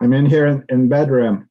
I'm in here in bedroom.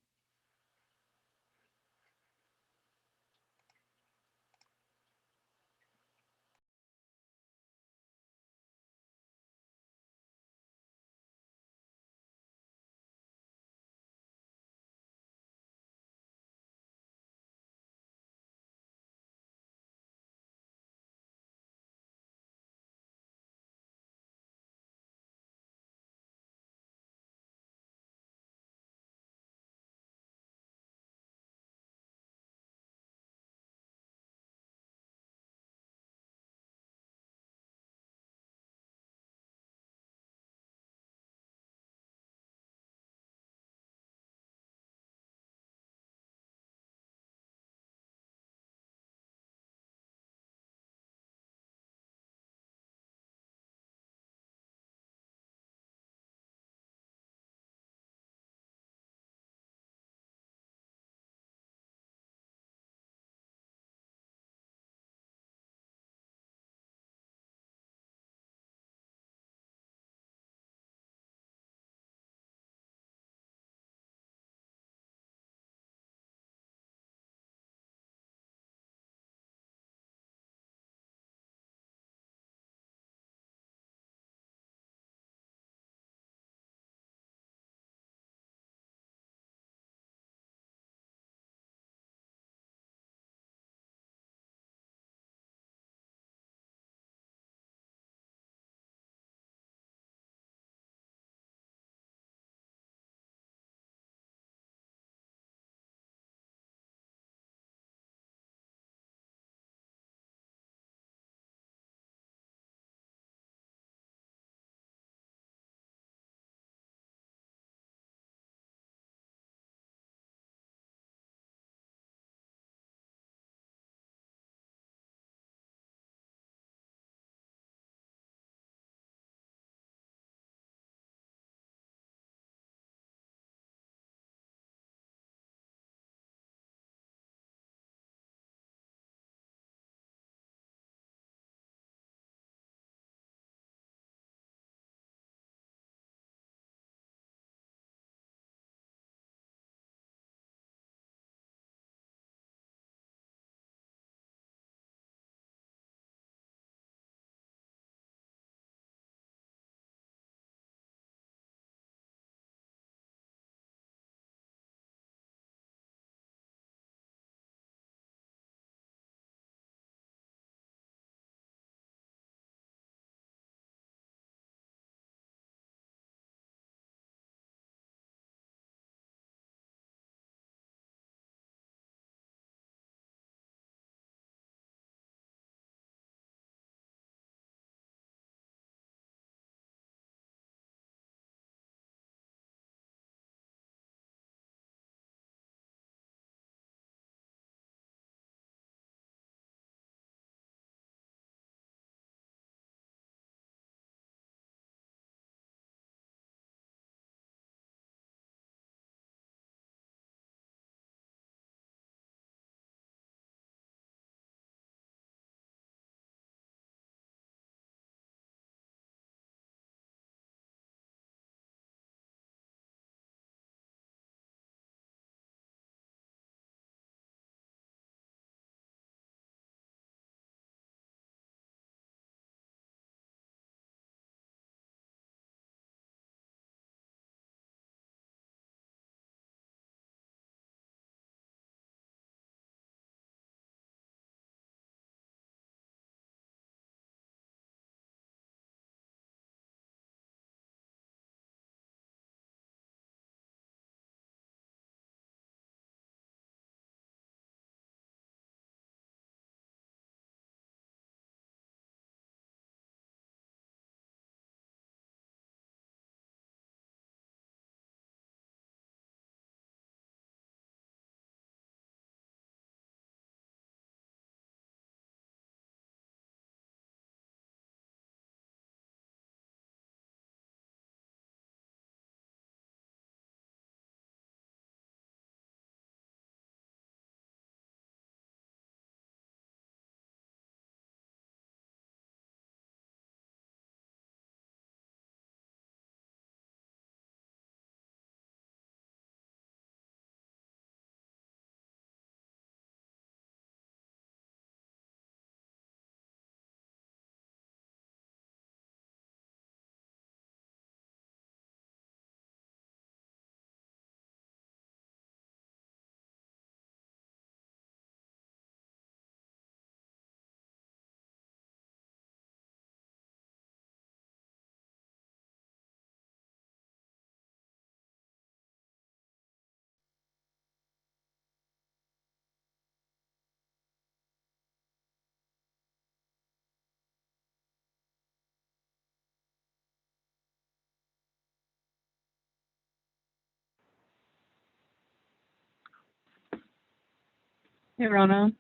Hey, Rona.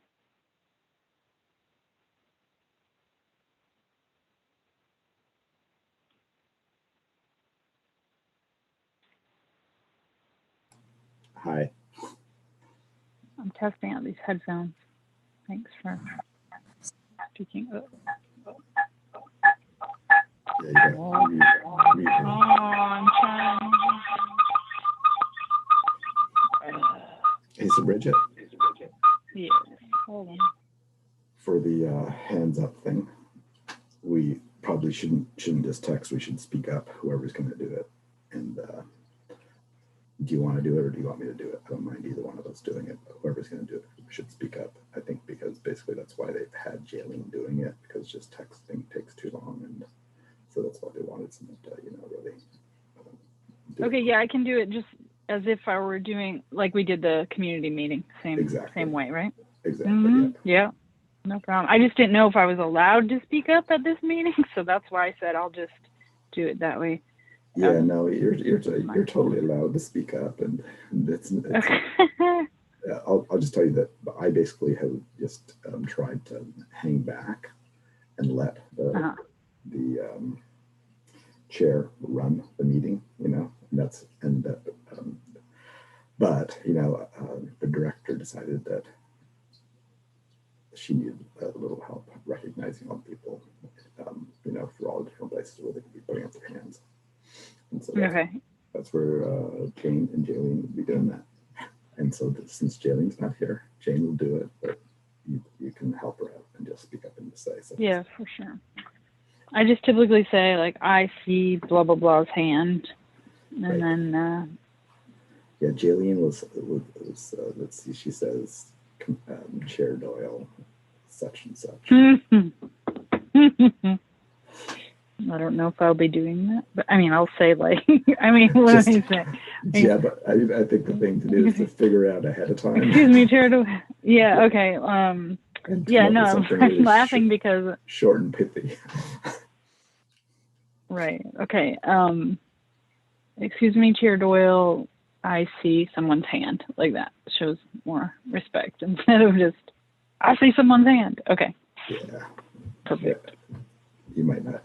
Hi. I'm testing out these headphones. Thanks for speaking. Yeah, you got mute Oh, him. I'm trying. Hey, so Bridget, Yeah, hold on. for the hands up thing, we probably shouldn't just text. We should speak up, whoever's going to do it. And do you want to do it or do you want me to do it? I don't mind either one of us doing it, but whoever's going to do it should speak up. I think because basically that's why they've had Jaylene doing it, because just texting takes too long. And so that's why they wanted someone to, really. Okay, yeah, I can do it just as if I were doing, like we did the community meeting. Same way, right? Exactly. Mm-hmm. Yep. Yeah, no problem. I just didn't know if I was allowed to speak up at this meeting, so that's why I said I'll just do it that way. Yeah, no, you're totally allowed to speak up, and it's Okay. I'll just tell you that I basically have just tried to hang back and let the chair run the meeting, and but the director decided that she needed a little help recognizing all the people, for all the different places where they could be putting up their hands, and so that's where Jane and Jaylene will be doing that. And so since Jaylene's not here, Jane will do it, but you can help her out and just speak up and just say something. Yeah, for sure. I just typically say, like, I see blah, blah, blah's hand. And then... yeah, Jaylene was let's see, she says, Chair Doyle, such and such. I don't know if I'll be doing that, but I mean, I'll say what do I say? Yeah, but I think the thing to do is to figure out ahead of time. Excuse me, Chair Doyle. Yeah, okay. Yeah, no, I'm really laughing because... Short and pithy. Right, okay. Excuse me, Chair Doyle, I see someone's hand. Like that shows more respect instead of just, I see someone's hand. Okay. Yeah. Perfect. Yeah. You might not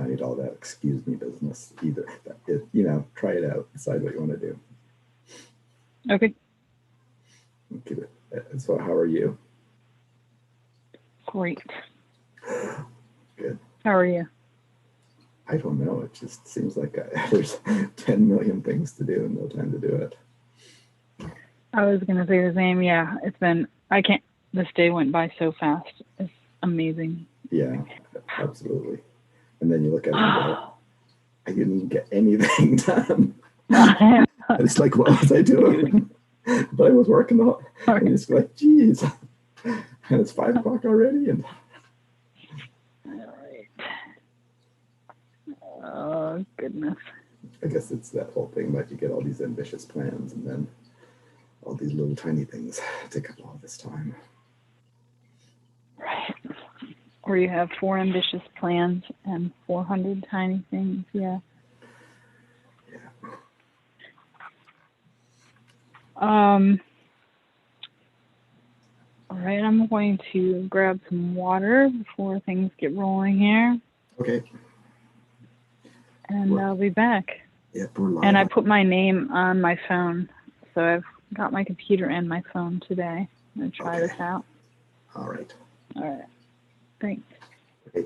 need all that excuse me business either. Try it out. Decide what you want to do. Okay. So how are you? Great. Good. How are you? I don't know. It just seems like there's 10 million things to do and no time to do it. I was going to say the same. Yeah, this day went by so fast. It's amazing. Yeah, absolutely. And then you look at it and go, I didn't even get anything done. It's like, what was I doing? But I was working on it. And it's like, geez. And it's 5 o'clock already. And all right. Oh, goodness. I guess it's that whole thing that you get all these ambitious plans and then all these little tiny things take up all this time. Right. Or you have 4 ambitious plans and 400 tiny things. Yeah. All right, I'm going to grab some water before things get rolling here. Okay. And I'll be back. Yep, we're live. And I put my name on my phone. So I've got my computer and my phone today. I'm going to try this out. All right. All right. Thanks. Okay.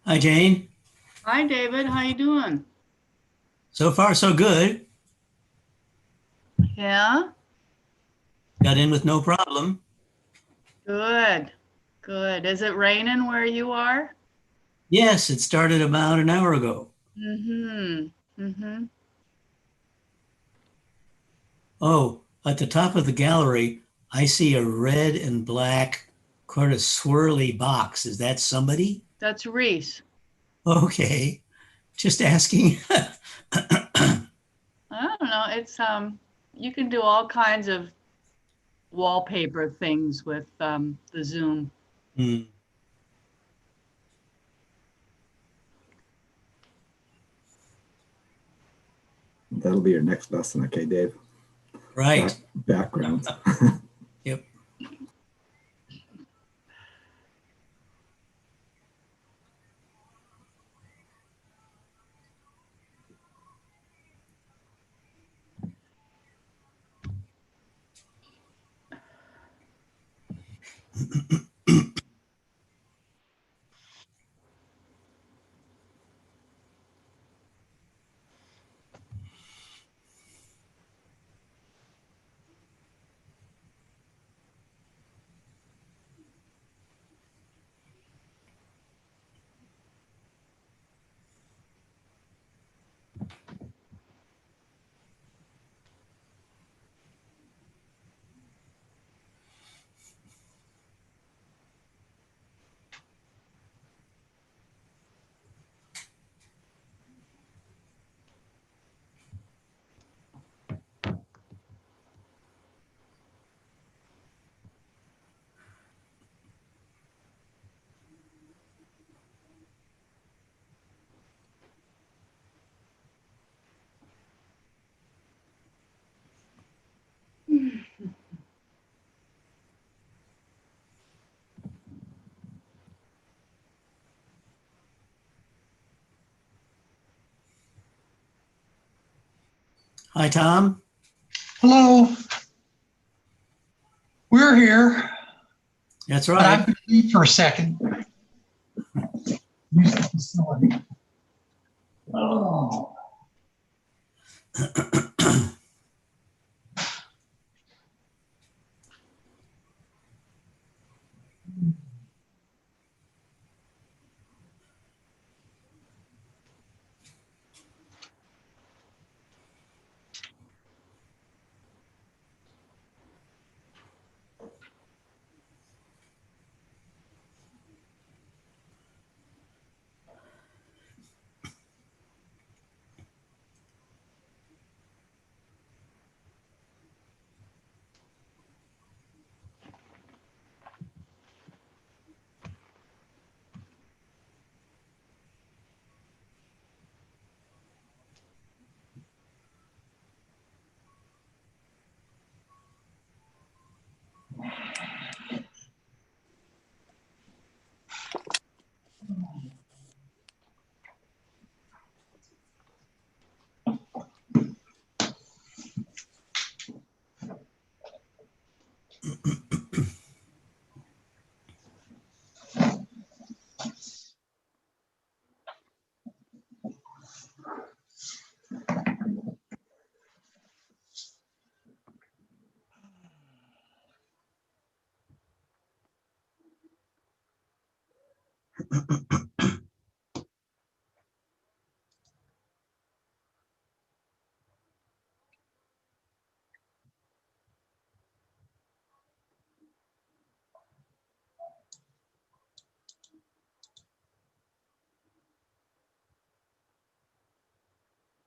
Hi, Jane. Hi, David. How you doing? So far, so good. Yeah, Got in with no problem. good. Good. Is it raining where you are? Yes, it started about an hour ago. Mm-hmm. Mm-hmm. Oh, at the top of the gallery, I see a red and black kind of swirly box. Is that somebody? That's Reese. Okay, just asking. I don't know. It's you can do all kinds of wallpaper things with the Zoom. Hmm, That'll be your next lesson, okay, Dave? right. Backgrounds. Yep. Hi, Tom. Hello, we're here, That's but I'm right. going to leave for a second. Use the facility. Oh.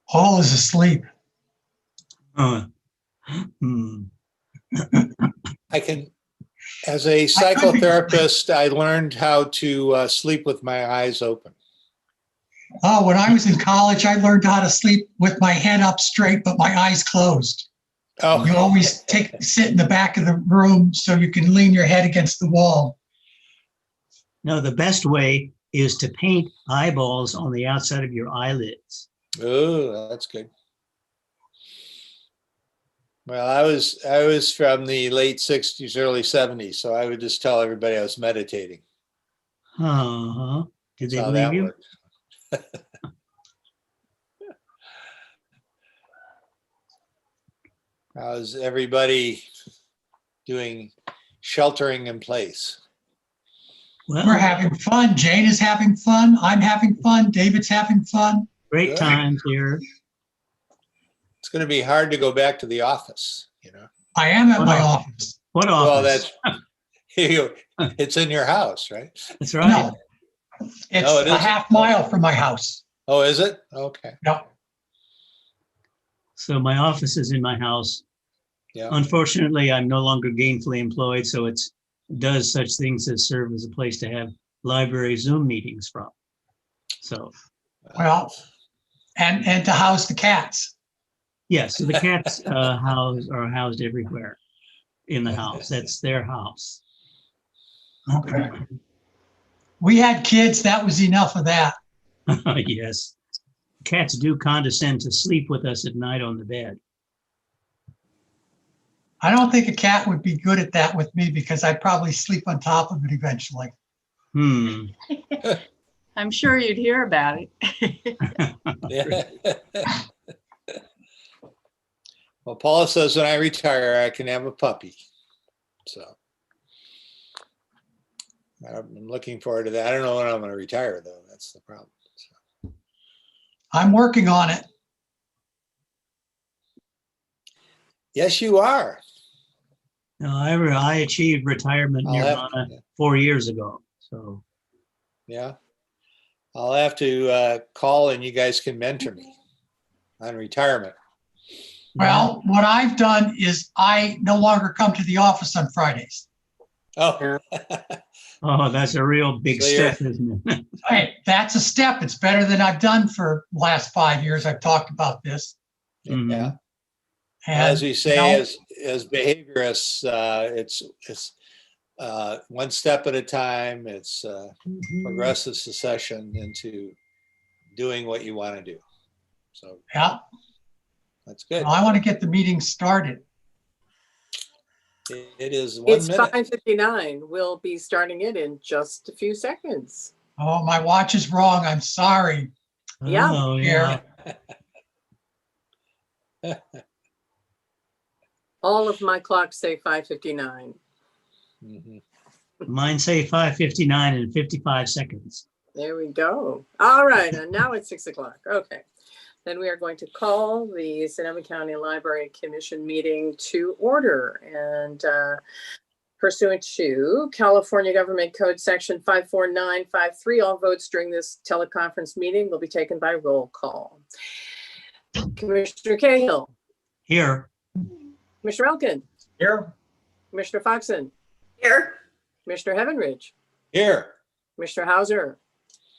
Paul is asleep. Uh, hmm. I can, as a psychotherapist, I learned how to sleep with my eyes open. Oh, when I was in college, I learned how to sleep with my head up straight, but my eyes closed. You Oh, always sit in the back of the room so you can lean your head against the wall. No, the best way is to paint eyeballs on the outside of your eyelids. oh, that's good. Well, I was from the late 60s, early 70s, so I would just tell everybody I was meditating. Uh-huh. Did they That's how believe that you? works. How's everybody doing sheltering in place? We're Well, having fun. Jane is having fun. I'm having fun. David's having fun. great Good. times here. It's going to be hard to go back to the office, you know? I am at my Wow. office. What Well, office? it's in your house, right? That's right. No, it's No, it a isn't. half mile from my house. Oh, is it? Okay. No, So my office is in my house. Yeah. Unfortunately, I'm no longer gainfully employed, so it does such things as serve as a place to have library Zoom meetings from. So, well, and to house the cats. yes, so the cats are housed everywhere in the house. That's their house. Okay. We had kids. That was enough of that. Yes. Cats do condescend to sleep with us at night on the bed. I don't think a cat would be good at that with me because I'd probably sleep on top of it eventually. I'm sure you'd hear about it. Yeah. Well, Paula says when I retire, I can have a puppy. So I'm looking forward to that. I don't know when I'm going to retire, though. That's the problem. So. I'm working on it. Yes, you are. No, I achieved retirement I'll have- nirvana 4 years ago. So Yeah. I'll have to call and you guys can mentor me on retirement. Well, what I've done is I no longer come to the office on Fridays. Oh, oh, that's a real big So you're- step, isn't it? Hey, that's a step. It's better than I've done for the last 5 years. I've talked about this. Mhm. yeah. And, As we say, you know, as behaviorists, it's one step at a time. It's progressive succession into doing what you want to do. So yeah, that's good. well, I want to get the meeting started. It is 1 It's minute. 5:59. We'll be starting it in just a few seconds. Oh, my watch is wrong. I'm sorry. Yeah. Oh, Here. yeah. All of my clocks say 5:59. Mhm. Mine say 5:59 and 55 seconds. There we go. All right, and now it's 6 o'clock. Okay. Then we are going to call the Sonoma County Library Commission meeting to order. And pursuant to California Government Code Section 54953, all votes during this teleconference meeting will be taken by roll call. Commissioner Cahill, Here. Commissioner Elkin, Here. Commissioner Foxen, Here. Commissioner Heavenridge, Here. Commissioner Hauser,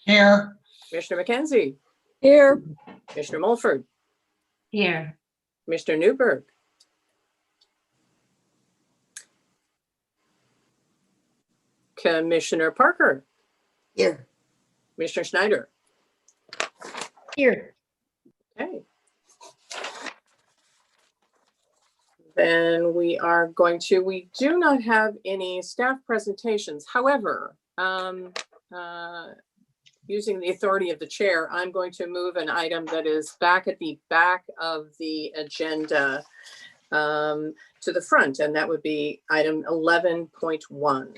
Here. Commissioner McKenzie, Here. Commissioner Mulford, Here. Commissioner Newberg, Commissioner Parker, Here. Commissioner Schneider. Here. Okay. Then we do not have any staff presentations. However, using the authority of the chair, I'm going to move an item that is back at the back of the agenda to the front, and that would be item 11.1.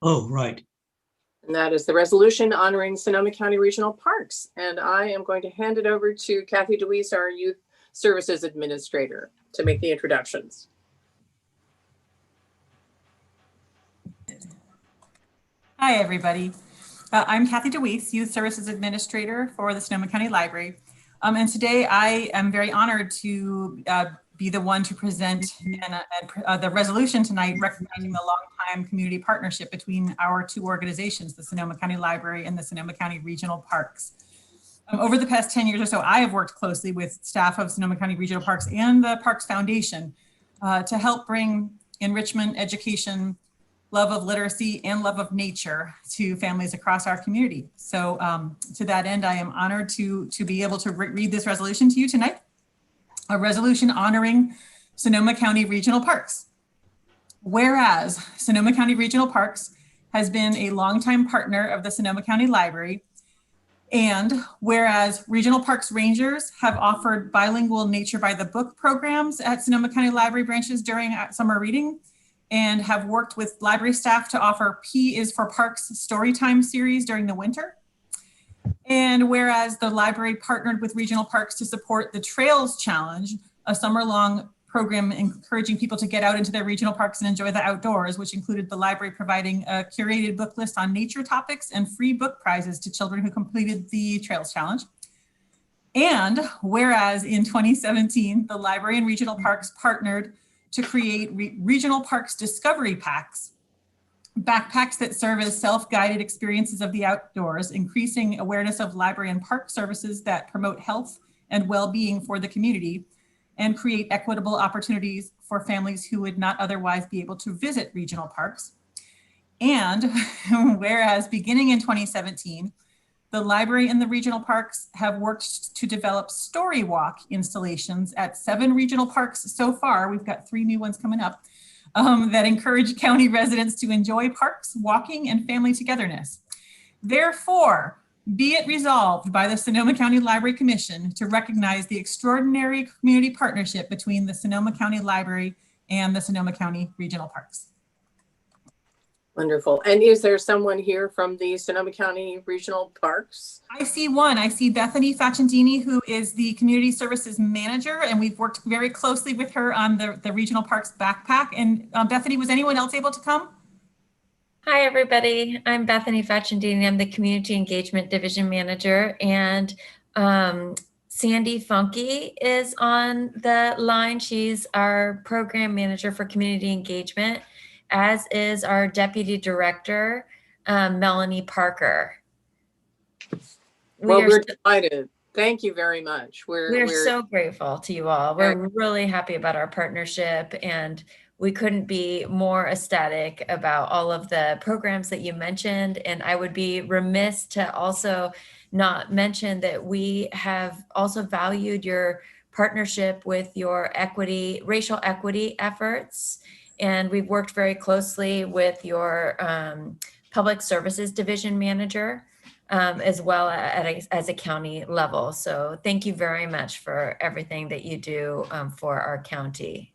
Oh, right. And that is the resolution honoring Sonoma County Regional Parks. And I am going to hand it over to Kathy DeWeese, our Youth Services Administrator, to make the introductions. Hi, everybody. I'm Kathy DeWeese, Youth Services Administrator for the Sonoma County Library. And today I am very honored to be the one to present the resolution tonight recognizing the longtime community partnership between our two organizations, the Sonoma County Library and the Sonoma County Regional Parks. Over the past 10 years or so, I have worked closely with staff of Sonoma County Regional Parks and the Parks Foundation to help bring enrichment, education, love of literacy, and love of nature to families across our community. So to that end, I am honored to be able to read this resolution to you tonight. A resolution honoring Sonoma County Regional Parks. Whereas Sonoma County Regional Parks has been a longtime partner of the Sonoma County Library. And whereas Regional Parks Rangers have offered bilingual Nature by the Book programs at Sonoma County Library branches during summer reading, and have worked with library staff to offer P is for Parks Storytime series during the winter. And whereas the library partnered with Regional Parks to support the Trails Challenge, a summer-long program encouraging people to get out into their regional parks and enjoy the outdoors, which included the library providing a curated book list on nature topics and free book prizes to children who completed the Trails Challenge. And whereas in 2017, the library and Regional Parks partnered to create Regional Parks Discovery Packs, backpacks that serve as self-guided experiences of the outdoors, increasing awareness of library and park services that promote health and well-being for the community, and create equitable opportunities for families who would not otherwise be able to visit regional parks. And whereas beginning in 2017, the library and the regional parks have worked to develop story walk installations at 7 regional parks so far. We've got 3 new ones coming up that encourage county residents to enjoy parks, walking, and family togetherness. Therefore, be it resolved by the Sonoma County Library Commission to recognize the extraordinary community partnership between the Sonoma County Library and the Sonoma County Regional Parks. Wonderful. And is there someone here from the Sonoma County Regional Parks? I see one. I see Bethany Facciandini, who is the Community Services Manager, and we've worked very closely with her on the Regional Parks backpack. And Bethany, was anyone else able to come? Hi, everybody. I'm Bethany Facciandini. I'm the Community Engagement Division Manager, and Sandy Funky is on the line. She's our Program Manager for Community Engagement, as is our Deputy Director, Melanie Parker. We're delighted. Thank you very much. We're so grateful to you all. We're really happy about our partnership, and we couldn't be more ecstatic about all of the programs that you mentioned. And I would be remiss to also not mention that we have also valued your partnership with your racial equity efforts. And we've worked very closely with your Public Services Division Manager, as well as a county level. So thank you very much for everything that you do for our county.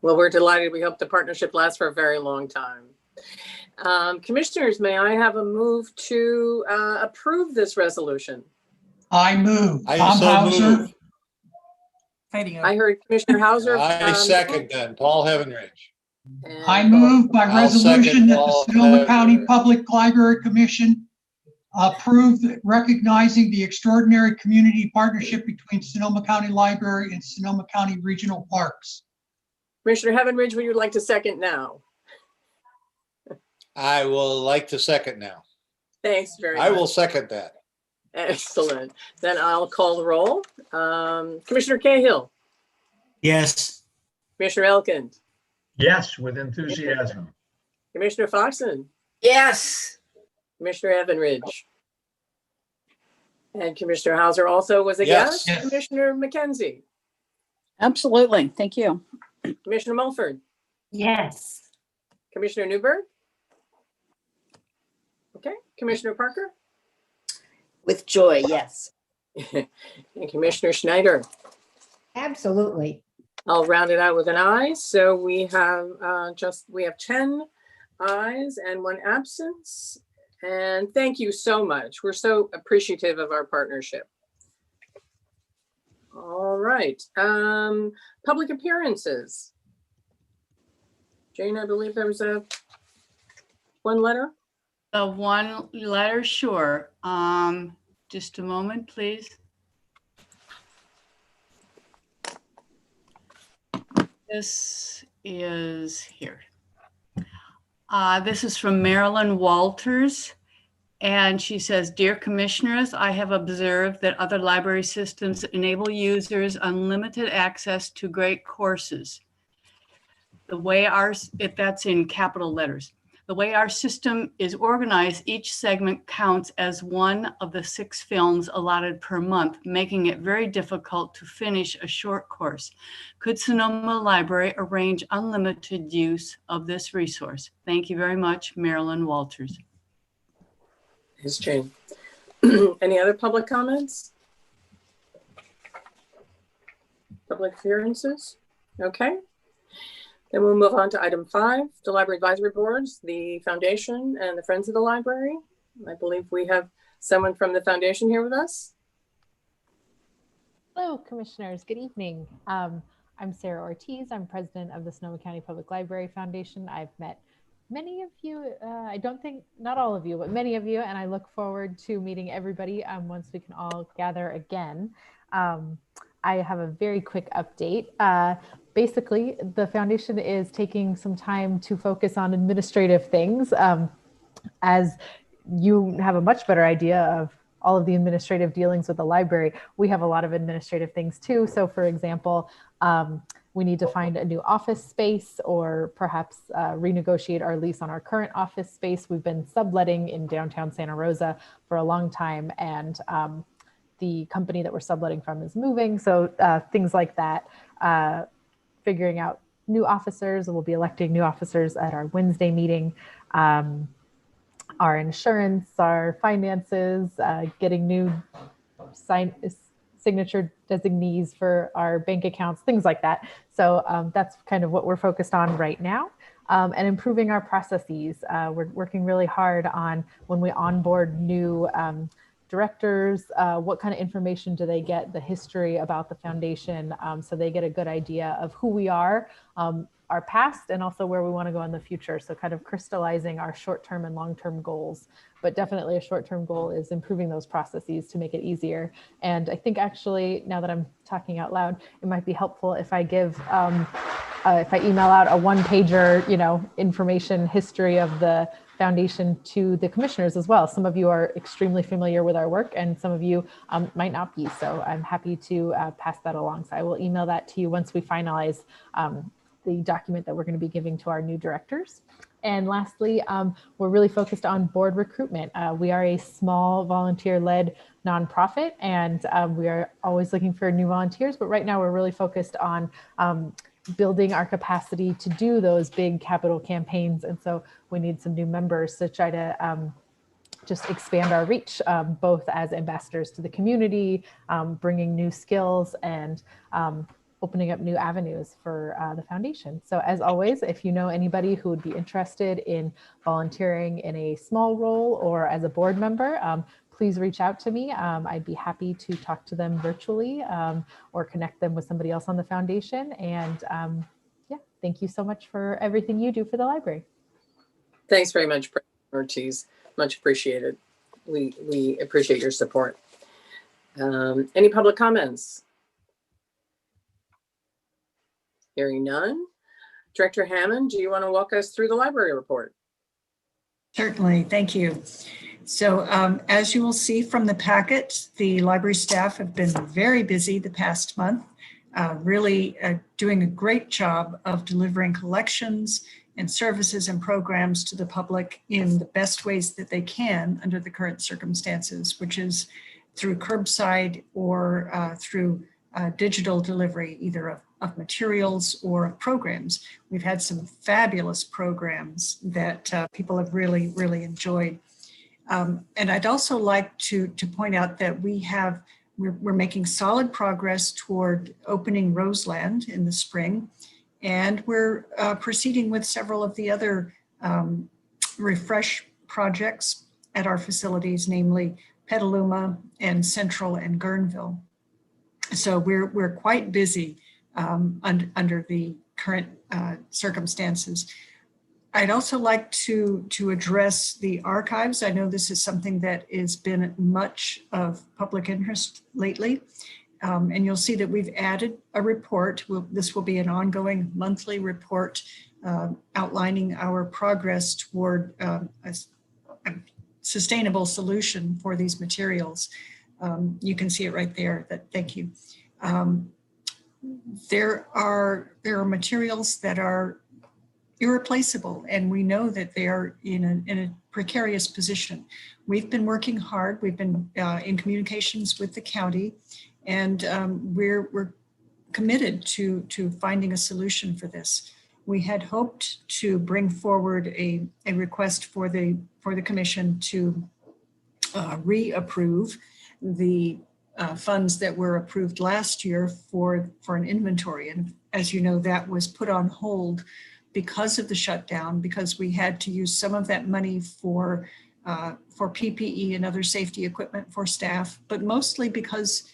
Well, we're delighted. We hope the partnership lasts for a very long time. Commissioners, may I have a move to approve this resolution? I move. I Tom so Hauser. move. I heard Commissioner Hauser. I second then, Paul Heavenridge. I move by I'll resolution second that the Paul Sonoma County Heavenridge. Public Library Commission approve recognizing the extraordinary community partnership between Sonoma County Library and Sonoma County Regional Parks. Commissioner Heavenridge, would you like to second now? I will like to second now. Thanks very much. I will second that. Excellent. Then I'll call the roll. Commissioner Cahill, Yes. Commissioner Elkind, Yes, with enthusiasm. Commissioner Foxen, Yes. Commissioner Evanridge, and Commissioner Hauser also was a Yes. yes. Commissioner McKenzie, Absolutely. Thank you. Commissioner Mulford, Yes. Commissioner Newberg. Okay, Commissioner Parker With joy, yes. and Commissioner Schneider. Absolutely. I'll round it out with an aye. So we have 10 ayes and 1 absence. And thank you so much. We're so appreciative of our partnership. All right. Public appearances. Jane, I believe there was one letter. The one letter, sure. Just a moment, please. This is here. This is from Marilyn Walters. And she says, "Dear Commissioners, I have observed that other library systems enable users unlimited access to great courses. The way ours, that's in capital letters. The way our system is organized, each segment counts as one of the 6 films allotted per month, making it very difficult to finish a short course. Could Sonoma Library arrange unlimited use of this resource? Thank you very much, Marilyn Walters. Ms. Jane. Any other public comments? Public appearances? Okay. Then we'll move on to item 5, the library advisory boards, the foundation and the Friends of the Library. I believe we have someone from the foundation here with us. Hello, commissioners. Good evening. I'm Sarah Ortiz. I'm president of the Sonoma County Public Library Foundation. I've met many of you. I don't think, not all of you, but many of you, and I look forward to meeting everybody once we can all gather again. I have a very quick update. Basically, the foundation is taking some time to focus on administrative things. As you have a much better idea of all of the administrative dealings with the library, we have a lot of administrative things too. So for example, we need to find a new office space or perhaps renegotiate our lease on our current office space. We've been subletting in downtown Santa Rosa for a long time, and the company that we're subletting from is moving. So things like that, figuring out new officers, and we'll be electing new officers at our Wednesday meeting. Our insurance, our finances, getting new signature designees for our bank accounts, things like that. So that's kind of what we're focused on right now. And improving our processes. We're working really hard on when we onboard new directors, what kind of information do they get, the history about the foundation, so they get a good idea of who we are, our past, and also where we want to go in the future. So kind of crystallizing our short-term and long-term goals, but definitely a short-term goal is improving those processes to make it easier. And I think actually, now that I'm talking out loud, it might be helpful if I give, if I email out a one-pager, information history of the foundation to the commissioners as well. Some of you are extremely familiar with our work and some of you might not be. So I'm happy to pass that along. So I will email that to you once we finalize the document that we're going to be giving to our new directors. And lastly, we're really focused on board recruitment. We are a small volunteer-led nonprofit, and we are always looking for new volunteers, but right now we're really focused on building our capacity to do those big capital campaigns. And so we need some new members to try to just expand our reach, both as ambassadors to the community, bringing new skills, and opening up new avenues for the foundation. So as always, if you know anybody who would be interested in volunteering in a small role or as a board member, please reach out to me. I'd be happy to talk to them virtually or connect them with somebody else on the foundation. And yeah, thank you so much for everything you do for the library. Thanks very much, President Ortiz. Much appreciated. We appreciate your support. Any public comments? Hearing none. Director Hammond, do you want to walk us through the library report? Certainly, thank you. So as you will see from the packet, the library staff have been very busy the past month, really doing a great job of delivering collections and services and programs to the public in the best ways that they can under the current circumstances, which is through curbside or through digital delivery, either of materials or of programs. We've had some fabulous programs that people have really, really enjoyed. And I'd also like to point out that we're making solid progress toward opening Roseland in the spring. And we're proceeding with several of the other refresh projects at our facilities, namely Petaluma and Central and Guerneville. So we're quite busy under the current circumstances. I'd also like to address the archives. I know this is something that has been much of public interest lately. And you'll see that we've added a report. This will be an ongoing monthly report outlining our progress toward a sustainable solution for these materials. You can see it right there. Thank you. There are materials that are irreplaceable, and we know that they are in a precarious position. We've been working hard. We've been in communications with the county, and we're committed to finding a solution for this. We had hoped to bring forward a request for the commission to reapprove the funds that were approved last year for an inventory. And as you know, that was put on hold because of the shutdown, because we had to use some of that money for PPE and other safety equipment for staff, but mostly because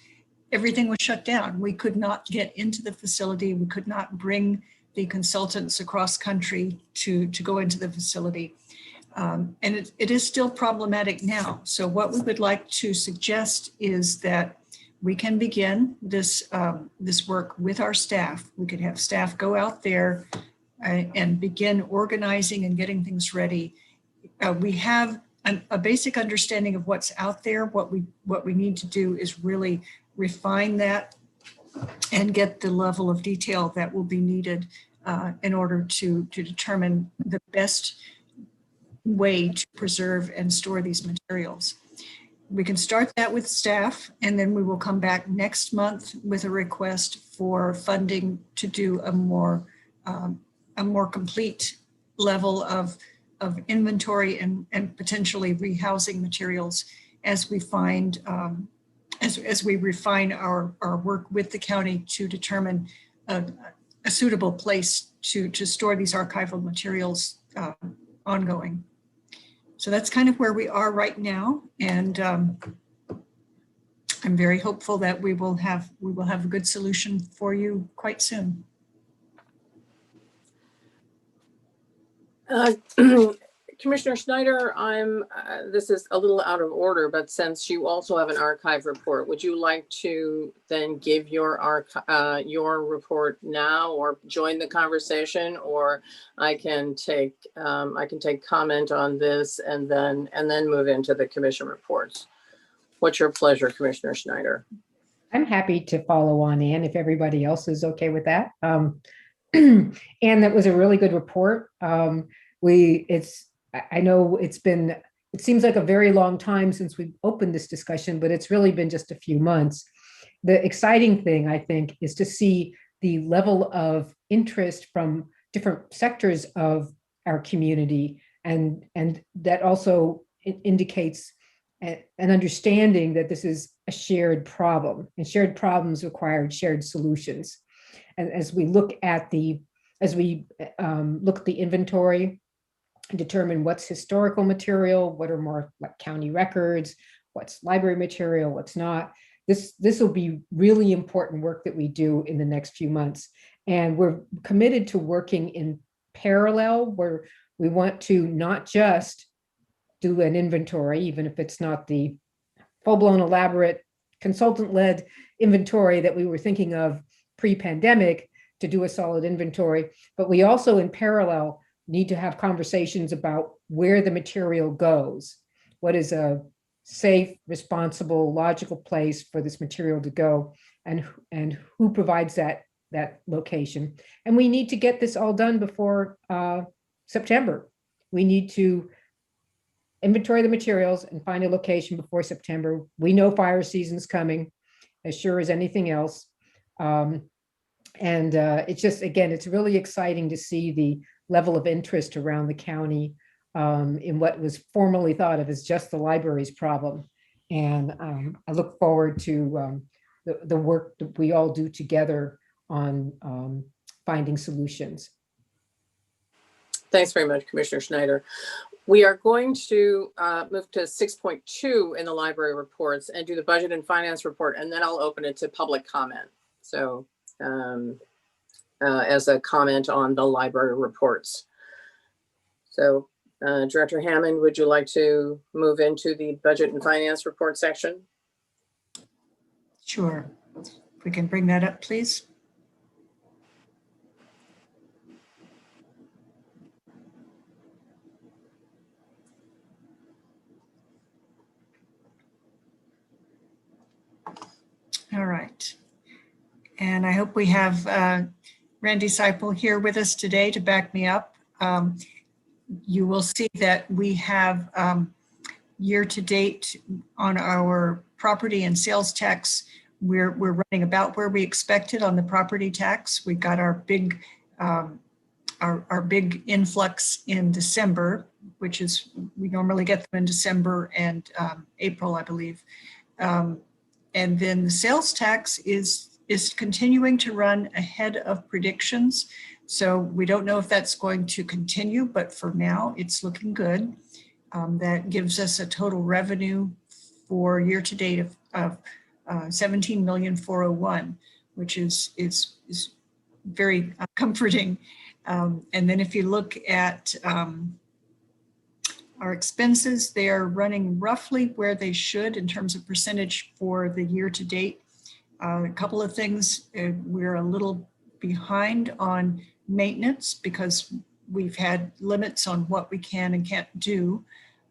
everything was shut down. We could not get into the facility. We could not bring the consultants across country to go into the facility. And it is still problematic now. So what we would like to suggest is that we can begin this work with our staff. We could have staff go out there and begin organizing and getting things ready. We have a basic understanding of what's out there. What we need to do is really refine that and get the level of detail that will be needed in order to determine the best way to preserve and store these materials. We can start that with staff, and then we will come back next month with a request for funding to do a more complete level of inventory and potentially rehousing materials as we find as we refine our work with the county to determine a suitable place to store these archival materials ongoing. So that's kind of where we are right now, and I'm very hopeful that we will have a good solution for you quite soon. Commissioner Schneider, this is a little out of order, but since you also have an archive report, would you like to then give your report now, or join the conversation, or I can take comment on this and then move into the commission reports? What's your pleasure, Commissioner Schneider? I'm happy to follow on, Ann, if everybody else is okay with that. And that was a really good report. I know it seems like a very long time since we opened this discussion, but it's really been just a few months. The exciting thing, I think, is to see the level of interest from different sectors of our community. And that also indicates an understanding that this is a shared problem, and shared problems require shared solutions. And as we look at the inventory, determine what's historical material, what are more like county records, what's library material, what's not. This will be really important work that we do in the next few months. And we're committed to working in parallel, where we want to not just do an inventory, even if it's not the full-blown elaborate consultant-led inventory that we were thinking of pre-pandemic, to do a solid inventory, but we also in parallel need to have conversations about where the material goes. What is a safe, responsible, logical place for this material to go, and who provides that location? And we need to get this all done before September. We need to inventory the materials and find a location before September. We know fire season's coming, as sure as anything else. And it's just, again, it's really exciting to see the level of interest around the county in what was formerly thought of as just the library's problem. And I look forward to the work that we all do together on finding solutions. Thanks very much, Commissioner Schneider. We are going to move to 6.2 in the library reports and do the budget and finance report, and then I'll open it to public comment. So as a comment on the library reports. So Director Hammond, would you like to move into the budget and finance report section? Sure. If we can bring that up, please. All right. And I hope we have Randy Seipel here with us today to back me up. you will see that we have year-to-date on our property and sales tax, we're running about where we expected on the property tax. We got our big influx in December, which is, we normally get them in December and April, I believe. And then the sales tax is continuing to run ahead of predictions. So we don't know if that's going to continue, but for now it's looking good. That gives us a total revenue for year-to-date of 17,401,000, which is very comforting. And then if you look at our expenses, they are running roughly where they should in terms of percentage for the year-to-date. A couple of things, we're a little behind on maintenance because we've had limits on what we can and can't do.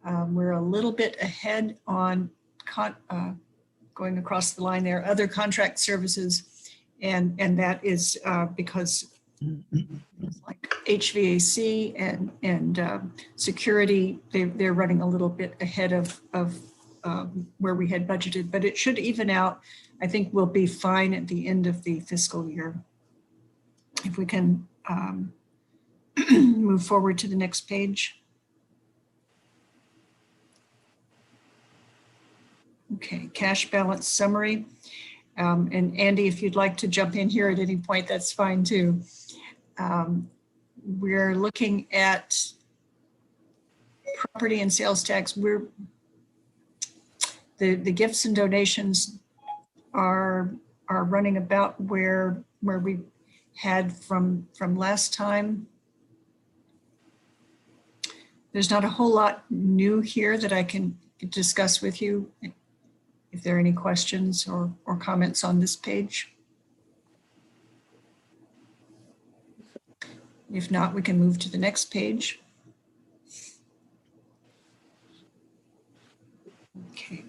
We're a little bit ahead on going across the line there, other contract services, and that is because like HVAC and security, they're running a little bit ahead of where we had budgeted, but it should even out. I think we'll be fine at the end of the fiscal year. If we can move forward to the next page. Okay, cash balance summary. And Andy, if you'd like to jump in here at any point, that's fine too. We're looking at property and sales tax. The gifts and donations are running about where we had from last time. There's not a whole lot new here that I can discuss with you. If there are any questions or comments on this page. If not, we can move to the next page. Okay.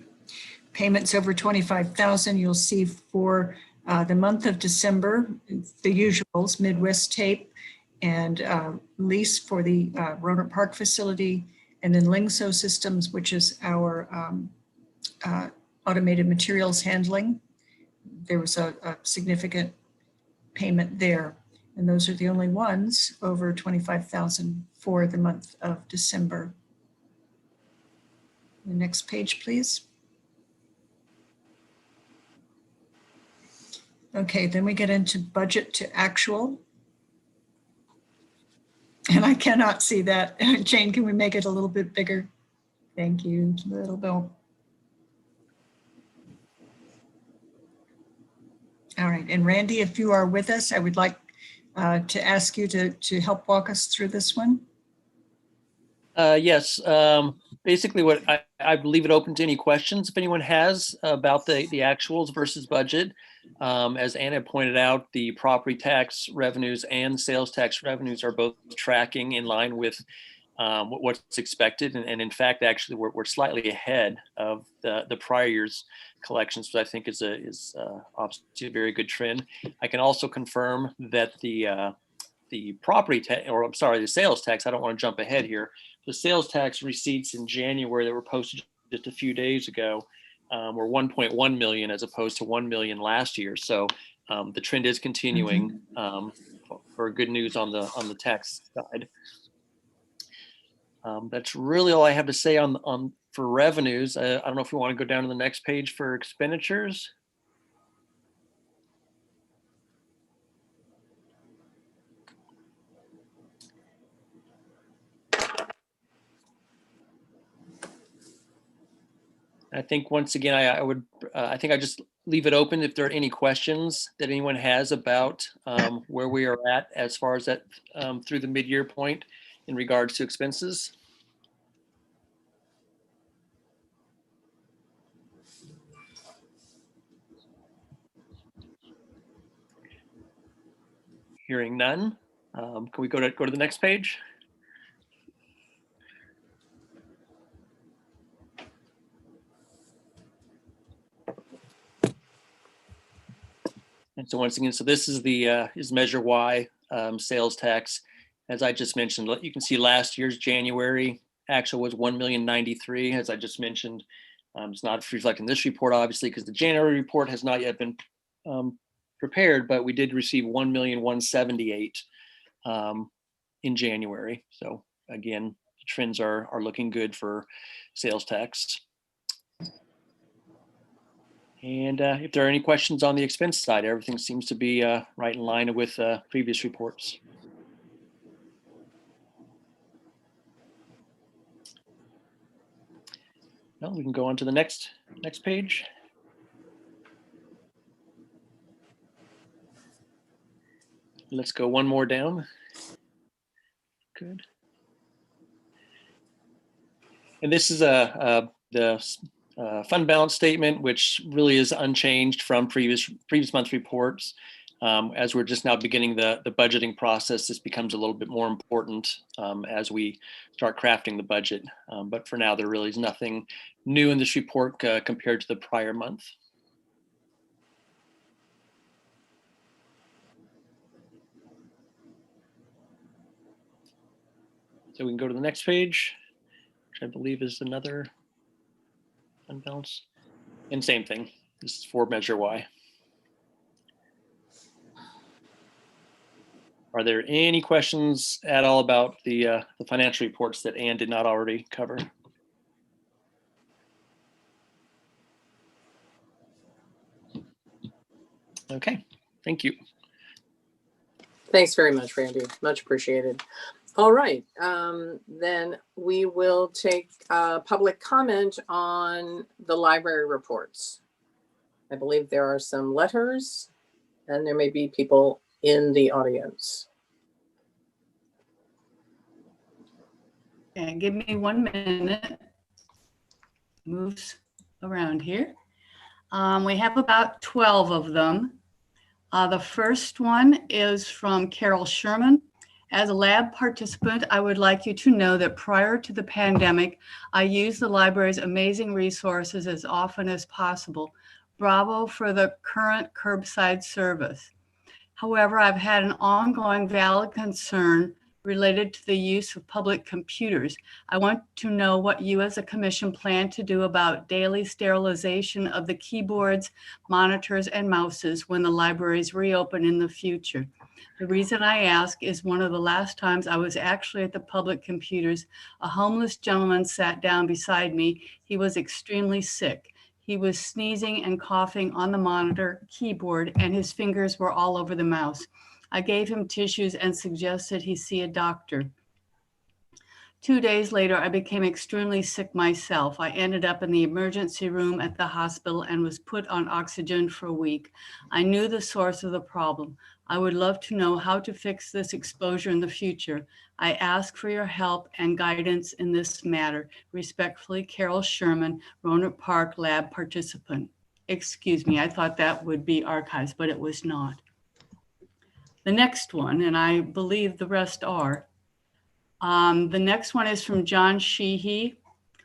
Payments over 25,000, you'll see for the month of December, the usuals, Midwest Tape and lease for the Rohnert Park facility, and then Lingso Systems, which is our automated materials handling. There was a significant payment there. And those are the only ones over 25,000 for the month of December. The next page, please. Okay, then we get into budget to actual. And I cannot see that. Jane, can we make it a little bit bigger? Thank you, a little bit. All right, and Randy, if you are with us, I would like to ask you to help walk us through this one. Yes, basically what I leave it open to any questions if anyone has about the actuals versus budget. As Anna pointed out, the property tax revenues and sales tax revenues are both tracking in line with what's expected. And in fact, actually, we're slightly ahead of the prior year's collections, which I think is obviously a very good trend. I can also confirm that the property tax, or I'm sorry, the sales tax, I don't want to jump ahead here. The sales tax receipts in January that were posted just a few days ago were 1.1 million as opposed to 1 million last year. So the trend is continuing for good news on the tax side. That's really all I have to say on for revenues. I don't know if we want to go down to the next page for expenditures. I think once again, I think I just leave it open if there are any questions that anyone has about where we are at as far as that through the mid-year point in regards to expenses. Hearing none, can we go to the next page? And so once again, so this is the is Measure Y sales tax. As I just mentioned, you can see last year's January actual was 1,093,000. As I just mentioned, it's not reflecting this report, obviously, because the January report has not yet been prepared, but we did receive 1,178,000 in January. So again, the trends are looking good for sales tax. And if there are any questions on the expense side, everything seems to be right in line with previous reports. No, we can go on to the next page. Let's go one more down. Good. And this is the fund balance statement, which really is unchanged from previous month reports. As we're just now beginning the budgeting process, this becomes a little bit more important as we start crafting the budget. But for now, there really is nothing new in this report compared to the prior month. So we can go to the next page, which I believe is another fund balance. And same thing, this is for Measure Y. Are there any questions at all about the financial reports that Ann did not already cover? Okay, thank you. Thanks very much, Randy. Much appreciated. All right, then we will take public comment on the library reports. I believe there are some letters and there may be people in the audience. And give me 1 minute. Moves around here. We have about 12 of them. The first one is from Carol Sherman. As a lab participant, I would like you to know that prior to the pandemic, I used the library's amazing resources as often as possible. Bravo for the current curbside service. However, I've had an ongoing valid concern related to the use of public computers. I want to know what you as a commission plan to do about daily sterilization of the keyboards, monitors, and mouses when the libraries reopen in the future. The reason I ask is one of the last times I was actually at the public computers, a homeless gentleman sat down beside me. He was extremely sick. He was sneezing and coughing on the monitor keyboard, and his fingers were all over the mouse. I gave him tissues and suggested he see a doctor. 2 days later, I became extremely sick myself. I ended up in the emergency room at the hospital and was put on oxygen for a week. I knew the source of the problem. I would love to know how to fix this exposure in the future. I ask for your help and guidance in this matter. Respectfully, Carol Sherman, Rohnert Park lab participant. Excuse me, I thought that would be archives, but it was not. The next one, and I believe the rest are, the next one is from John Sheehy.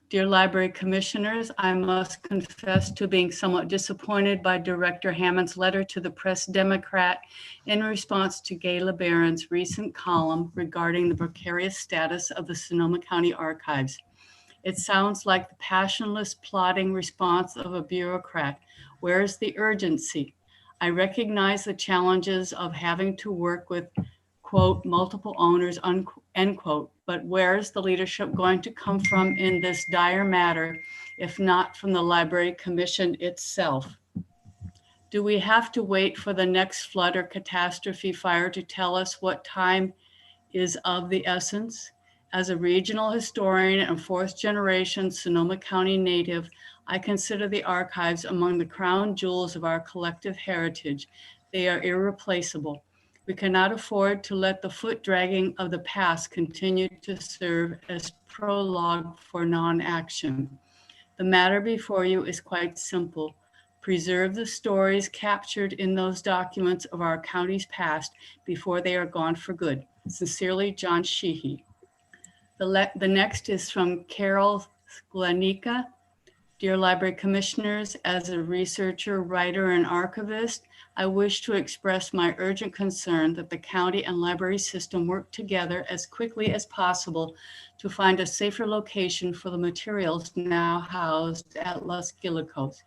Dear Library Commissioners, I must confess to being somewhat disappointed by Director Hammond's letter to the Press Democrat in response to Gay LeBaron's recent column regarding the precarious status of the Sonoma County Archives. It sounds like the passionless, plodding response of a bureaucrat. Where is the urgency? I recognize the challenges of having to work with, quote, multiple owners, end quote, but where is the leadership going to come from in this dire matter, if not from the Library Commission itself? Do we have to wait for the next flood or catastrophe fire to tell us what time is of the essence? As a regional historian and fourth generation Sonoma County native, I consider the archives among the crown jewels of our collective heritage. They are irreplaceable. We cannot afford to let the foot dragging of the past continue to serve as prologue for non-action. The matter before you is quite simple. Preserve the stories captured in those documents of our county's past before they are gone for good. Sincerely, John Sheehy. The next is from Carol Sklenica. Dear Library Commissioners, as a researcher, writer, and archivist, I wish to express my urgent concern that the county and library system work together as quickly as possible to find a safer location for the materials now housed at Los Gilicos.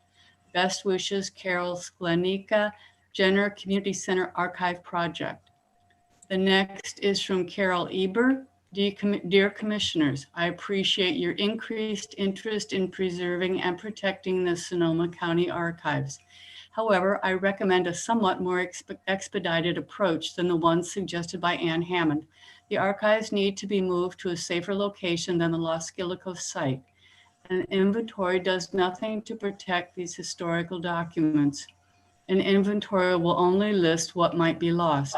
Best wishes, Carol Sklenica, Jenner Community Center Archive Project. The next is from Carol Eber. Dear Commissioners, I appreciate your increased interest in preserving and protecting the Sonoma County Archives. However, I recommend a somewhat more expedited approach than the one suggested by Ann Hammond. The archives need to be moved to a safer location than the Los Gilicos site. An inventory does nothing to protect these historical documents. An inventory will only list what might be lost.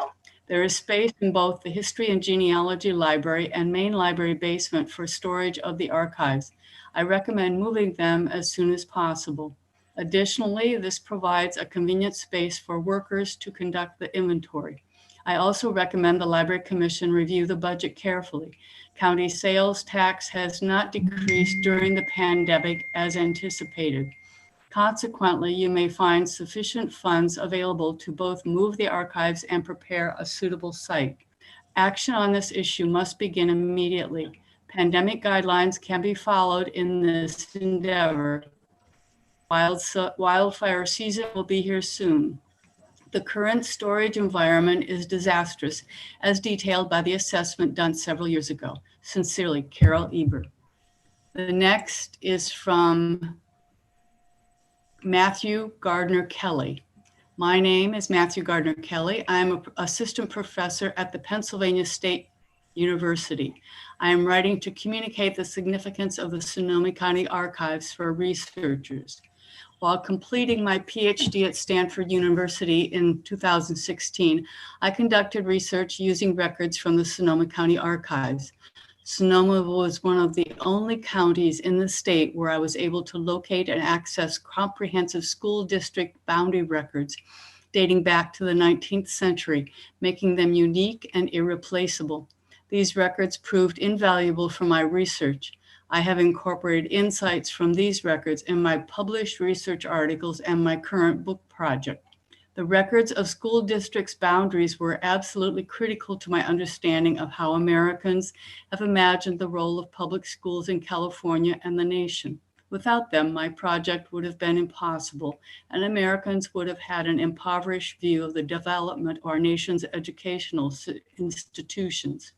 There is space in both the History and Genealogy Library and main library basement for storage of the archives. I recommend moving them as soon as possible. Additionally, this provides a convenient space for workers to conduct the inventory. I also recommend the Library Commission review the budget carefully. County sales tax has not decreased during the pandemic as anticipated. Consequently, you may find sufficient funds available to both move the archives and prepare a suitable site. Action on this issue must begin immediately. Pandemic guidelines can be followed in this endeavor. Wildfire season will be here soon. The current storage environment is disastrous, as detailed by the assessment done several years ago. Sincerely, Carol Eber. The next is from Matthew Gardner Kelly. My name is Matthew Gardner Kelly. I'm an assistant professor at the Pennsylvania State University. I am writing to communicate the significance of the Sonoma County Archives for researchers. While completing my PhD at Stanford University in 2016, I conducted research using records from the Sonoma County Archives. Sonoma was one of the only counties in the state where I was able to locate and access comprehensive school district boundary records dating back to the 19th century, making them unique and irreplaceable. These records proved invaluable for my research. I have incorporated insights from these records in my published research articles and my current book project. The records of school districts' boundaries were absolutely critical to my understanding of how Americans have imagined the role of public schools in California and the nation. Without them, my project would have been impossible, and Americans would have had an impoverished view of the development of our nation's educational institutions.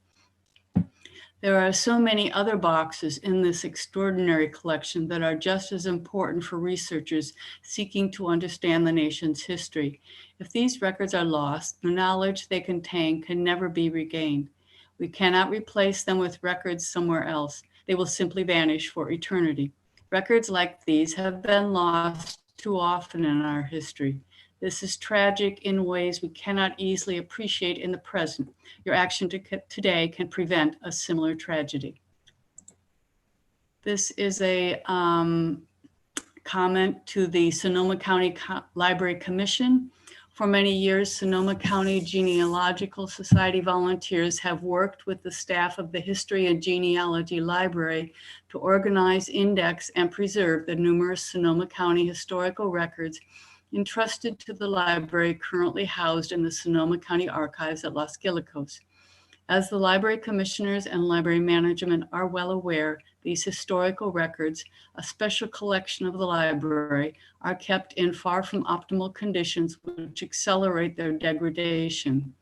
There are so many other boxes in this extraordinary collection that are just as important for researchers seeking to understand the nation's history. If these records are lost, the knowledge they contain can never be regained. We cannot replace them with records somewhere else. They will simply vanish for eternity. Records like these have been lost too often in our history. This is tragic in ways we cannot easily appreciate in the present. Your action today can prevent a similar tragedy. This is a comment to the Sonoma County Library Commission. For many years, Sonoma County Genealogical Society volunteers have worked with the staff of the History and Genealogy Library to organize, index, and preserve the numerous Sonoma County historical records entrusted to the library currently housed in the Sonoma County Archives at Los Gilicos. As the library commissioners and library management are well aware, these historical records, a special collection of the library, are kept in far from optimal conditions which accelerate their degradation.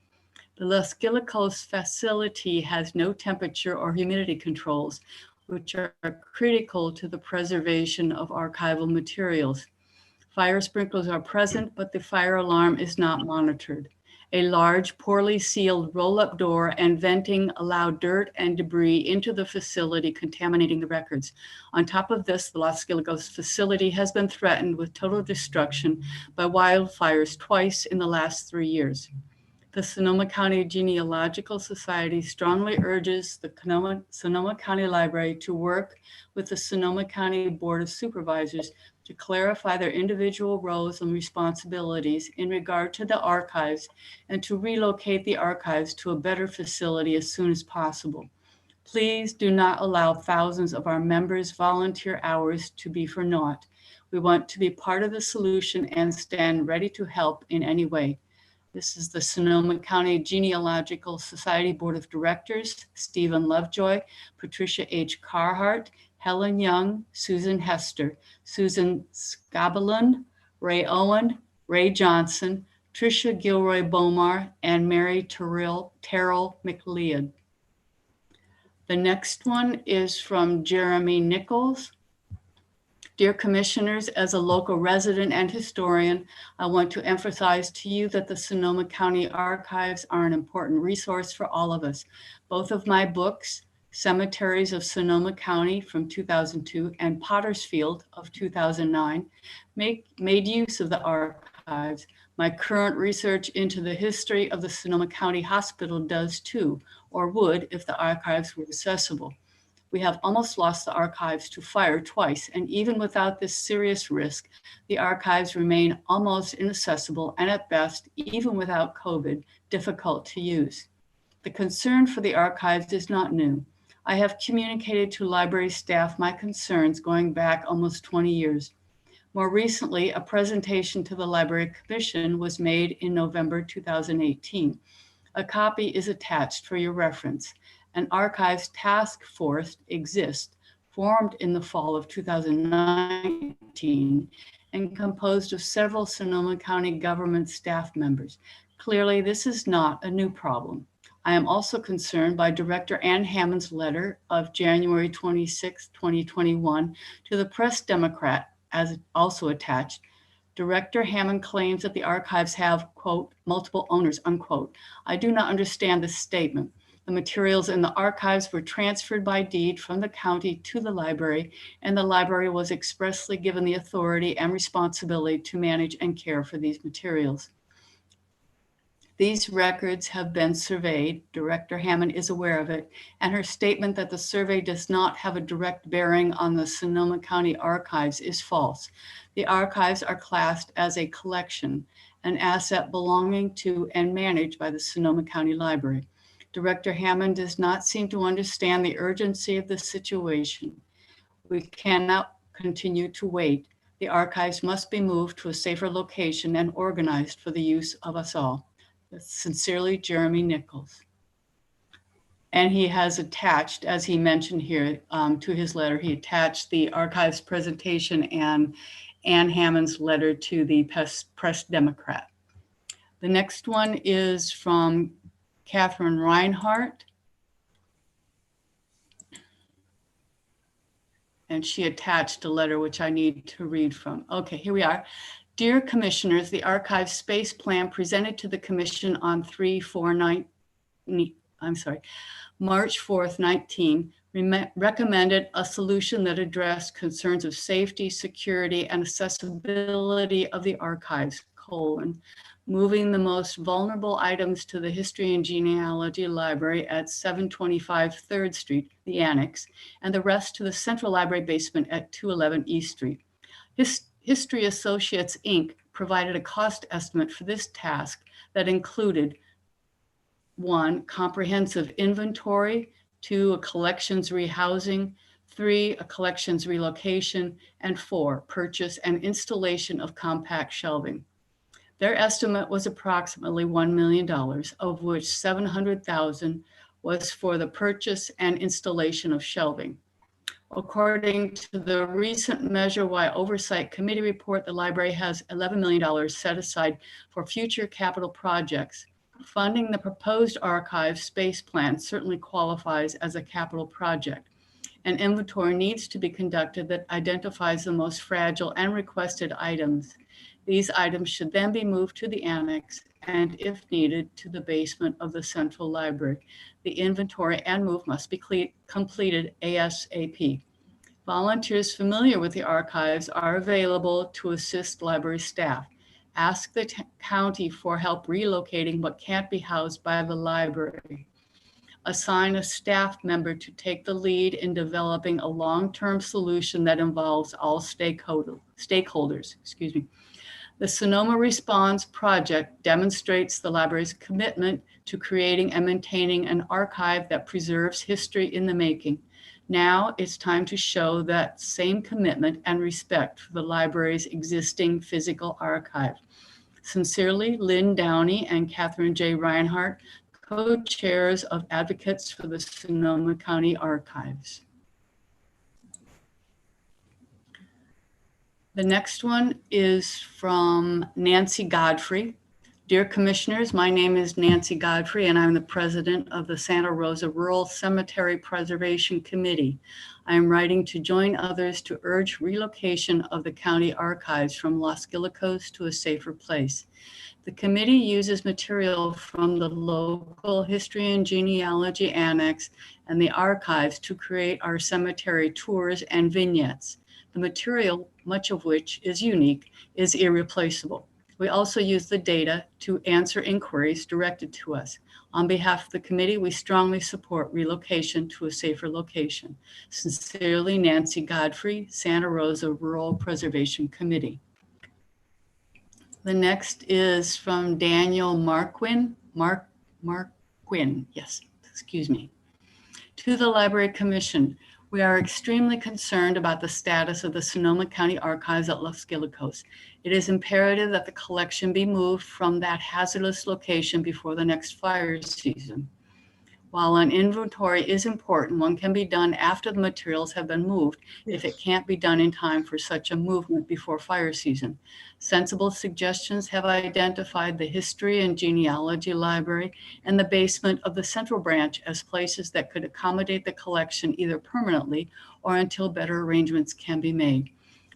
The Los Gilicos facility has no temperature or humidity controls, which are critical to the preservation of archival materials. Fire sprinklers are present, but the fire alarm is not monitored. A large, poorly sealed roll-up door and venting allow dirt and debris into the facility, contaminating the records. On top of this, the Los Gilicos facility has been threatened with total destruction by wildfires twice in the last 3 years. The Sonoma County Genealogical Society strongly urges the Sonoma County Library to work with the Sonoma County Board of Supervisors to clarify their individual roles and responsibilities in regard to the archives and to relocate the archives to a better facility as soon as possible. Please do not allow thousands of our members' volunteer hours to be for naught. We want to be part of the solution and stand ready to help in any way. This is the Sonoma County Genealogical Society Board of Directors, Stephen Lovejoy, Patricia H. Carhart, Helen Young, Susan Hester, Susan Scabelund, Ray Owen, Ray Johnson, Tricia Gilroy Bomar, and Mary Terrell McLeod. The next one is from Jeremy Nichols. Dear Commissioners, as a local resident and historian, I want to emphasize to you that the Sonoma County Archives are an important resource for all of us. Both of my books, Cemeteries of Sonoma County from 2002 and Pottersfield of 2009, made use of the archives. My current research into the history of the Sonoma County Hospital does too, or would if the archives were accessible. We have almost lost the archives to fire twice, and even without this serious risk, the archives remain almost inaccessible and at best, even without COVID, difficult to use. The concern for the archives is not new. I have communicated to library staff my concerns going back almost 20 years. More recently, a presentation to the Library Commission was made in November 2018. A copy is attached for your reference. An archives task force exists, formed in the fall of 2019 and composed of several Sonoma County government staff members. Clearly, this is not a new problem. I am also concerned by Director Ann Hammond's letter of January 26, 2021 to the Press Democrat, as also attached. Director Hammond claims that the archives have, quote, multiple owners, unquote. I do not understand this statement. The materials in the archives were transferred by deed from the county to the library, and the library was expressly given the authority and responsibility to manage and care for these materials. These records have been surveyed. Director Hammond is aware of it, and her statement that the survey does not have a direct bearing on the Sonoma County archives is false. The archives are classed as a collection, an asset belonging to and managed by the Sonoma County Library. Director Hammond does not seem to understand the urgency of the situation. We cannot continue to wait. The archives must be moved to a safer location and organized for the use of us all. Sincerely, Jeremy Nichols. And he has attached, as he mentioned here, to his letter, he attached the archives presentation and Ann Hammond's letter to the Press Democrat. The next one is from Catherine Reinhardt. And she attached a letter which I need to read from. Okay, here we are. Dear Commissioners, the archive space plan presented to the Commission on March 4th, 19, recommended a solution that addressed concerns of safety, security, and accessibility of the archives, moving the most vulnerable items to the History and Genealogy Library at 725 3rd Street, the Annex, and the rest to the Central Library basement at 211 East Street. History Associates, Inc. provided a cost estimate for this task that included 1, comprehensive inventory, 2, a collections rehousing, 3, a collections relocation, and 4, purchase and installation of compact shelving. Their estimate was approximately $1 million, of which $700,000 was for the purchase and installation of shelving. According to the recent Measure Y Oversight Committee report, the library has $11 million set aside for future capital projects. Funding the proposed archive space plan certainly qualifies as a capital project. An inventory needs to be conducted that identifies the most fragile and requested items. These items should then be moved to the annex and, if needed, to the basement of the central library. The inventory and move must be completed ASAP. Volunteers familiar with the archives are available to assist library staff. Ask the county for help relocating what can't be housed by the library. Assign a staff member to take the lead in developing a long-term solution that involves all stakeholders. The Sonoma Response Project demonstrates the library's commitment to creating and maintaining an archive that preserves history in the making. Now it's time to show that same commitment and respect for the library's existing physical archive. Sincerely, Lynn Downey and Catherine J. Reinhardt, co-chairs of Advocates for the Sonoma County Archives. The next one is from Nancy Godfrey. Dear Commissioners, my name is Nancy Godfrey and I'm the president of the Santa Rosa Rural Cemetery Preservation Committee. I am writing to join others to urge relocation of the county archives from Los Guilacos to a safer place. The committee uses material from the local history and genealogy annex and the archives to create our cemetery tours and vignettes. The material, much of which is unique, is irreplaceable. We also use the data to answer inquiries directed to us. On behalf of the committee, we strongly support relocation to a safer location. Sincerely, Nancy Godfrey, Santa Rosa Rural Preservation Committee. The next is from Daniel Marquin. Marquin, yes, excuse me. To the Library Commission, we are extremely concerned about the status of the Sonoma County Archives at Los Guilacos. It is imperative that the collection be moved from that hazardous location before the next fire season. While an inventory is important, one can be done after the materials have been moved if it can't be done in time for such a movement before fire season. Sensible suggestions have identified the History and Genealogy Library and the basement of the Central Branch as places that could accommodate the collection either permanently or until better arrangements can be made.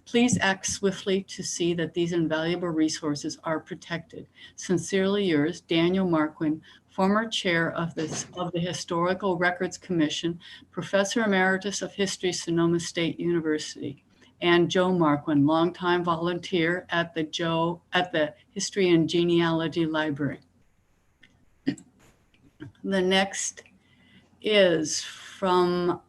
Please act swiftly to see that these invaluable resources are protected. Sincerely yours, Daniel Marquin, former chair of the Historical Records Commission, Professor Emeritus of History, Sonoma State University, and Joe Marquin, longtime volunteer at the History and Genealogy Library. The next is from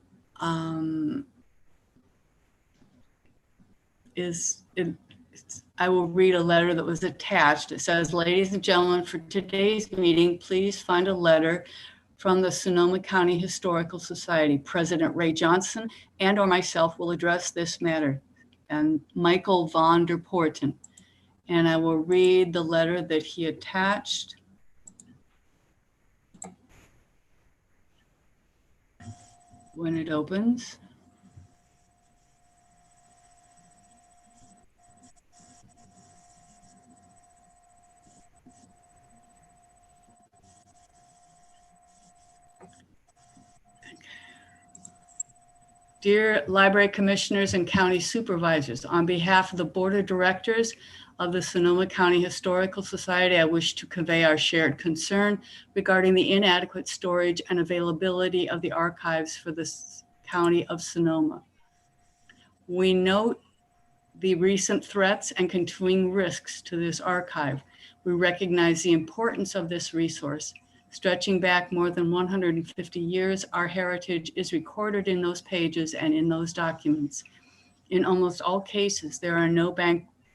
I will read a letter that was attached. It says, ladies and gentlemen, for today's meeting, please find a letter from the Sonoma County Historical Society. President Ray Johnson and or myself will address this matter. And Michael von der Porten. And I will read the letter that he attached. When it opens. Dear Library Commissioners and County Supervisors, on behalf of the Board of Directors of the Sonoma County Historical Society, I wish to convey our shared concern regarding the inadequate storage and availability of the archives for the County of Sonoma. We note the recent threats and continuing risks to this archive. We recognize the importance of this resource. Stretching back more than 150 years, our heritage is recorded in those pages and in those documents. In almost all cases, there are no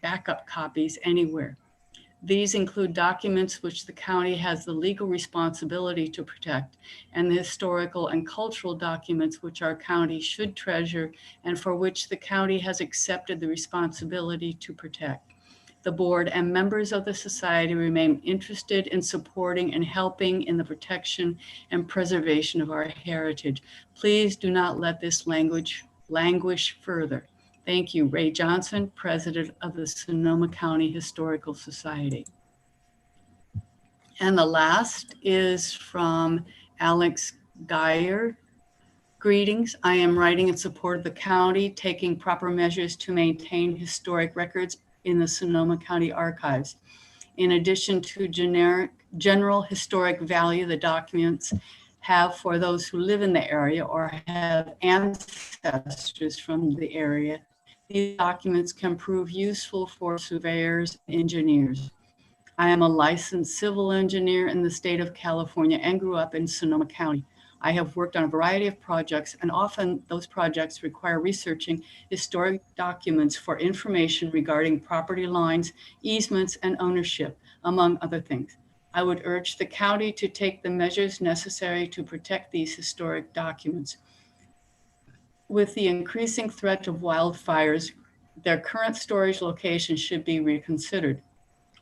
backup copies anywhere. These include documents which the county has the legal responsibility to protect, and the historical and cultural documents which our county should treasure and for which the county has accepted the responsibility to protect. The board and members of the society remain interested in supporting and helping in the protection and preservation of our heritage. Please do not let this languish further. Thank you, Ray Johnson, President of the Sonoma County Historical Society. And the last is from Alex Geyer. Greetings, I am writing in support of the county, taking proper measures to maintain historic records in the Sonoma County Archives. In addition to general historic value, the documents have for those who live in the area or have ancestors from the area. These documents can prove useful for surveyors and engineers. I am a licensed civil engineer in the state of California and grew up in Sonoma County. I have worked on a variety of projects, and often those projects require researching historic documents for information regarding property lines, easements, and ownership, among other things. I would urge the county to take the measures necessary to protect these historic documents. With the increasing threat of wildfires, their current storage location should be reconsidered.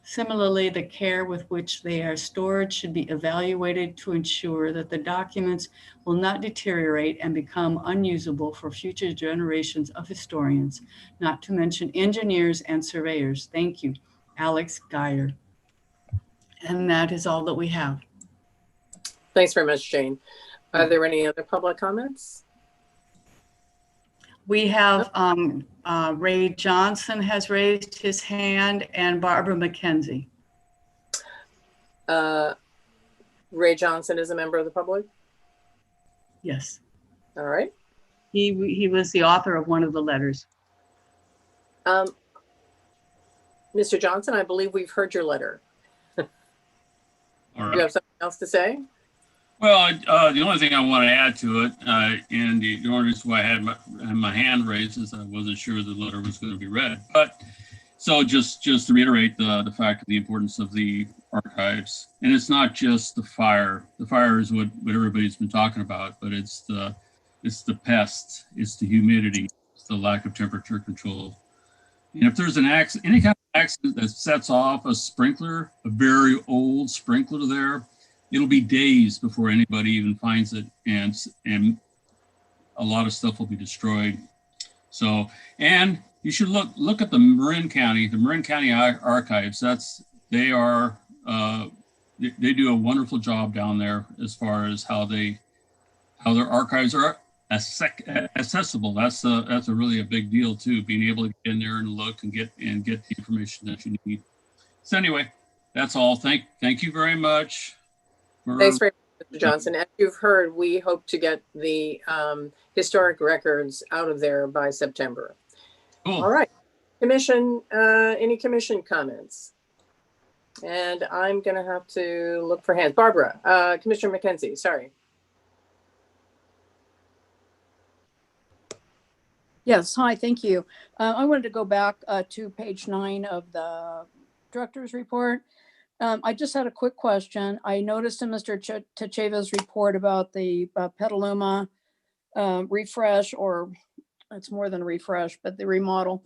Similarly, the care with which they are stored should be evaluated to ensure that the documents will not deteriorate and become unusable for future generations of historians, not to mention engineers and surveyors. Thank you, Alex Geyer. And that is all that we have. Thanks very much, Jane. Are there any other public comments? We have Ray Johnson has raised his hand, and Barbara McKenzie. Ray Johnson is a member of the public? Yes. All right. He was the author of one of the letters. Mr. Johnson, I believe we've heard your letter. All right. Do you have something else to say? Well, the only thing I want to add to it, and the only reason why I had my hand raised is I wasn't sure the letter was going to be read. But so just to reiterate the fact of the importance of the archives, and it's not just the fire. The fire is what everybody's been talking about, but it's the pests, it's the humidity, it's the lack of temperature control. And if there's any kind of accident that sets off a sprinkler, a very old sprinkler there, it'll be days before anybody even finds it, and a lot of stuff will be destroyed. So, and you should look at the Marin County Archives. They do a wonderful job down there as far as how their archives are accessible. That's a really a big deal too, being able to get in there and look and get the information that you need. So anyway, that's all. Thank you very much. Thanks very much, Mr. Johnson. As you've heard, we hope to get the historic records out of there by September. Cool. All right. Commission, any commission comments? And I'm going to have to look for hands. Barbara, Commissioner McKenzie, sorry. Yes, hi, thank you. I wanted to go back to page 9 of the director's report. I just had a quick question. I noticed in Mr. Tacheva's report about the Petaluma refresh, or it's more than a refresh, but the remodel.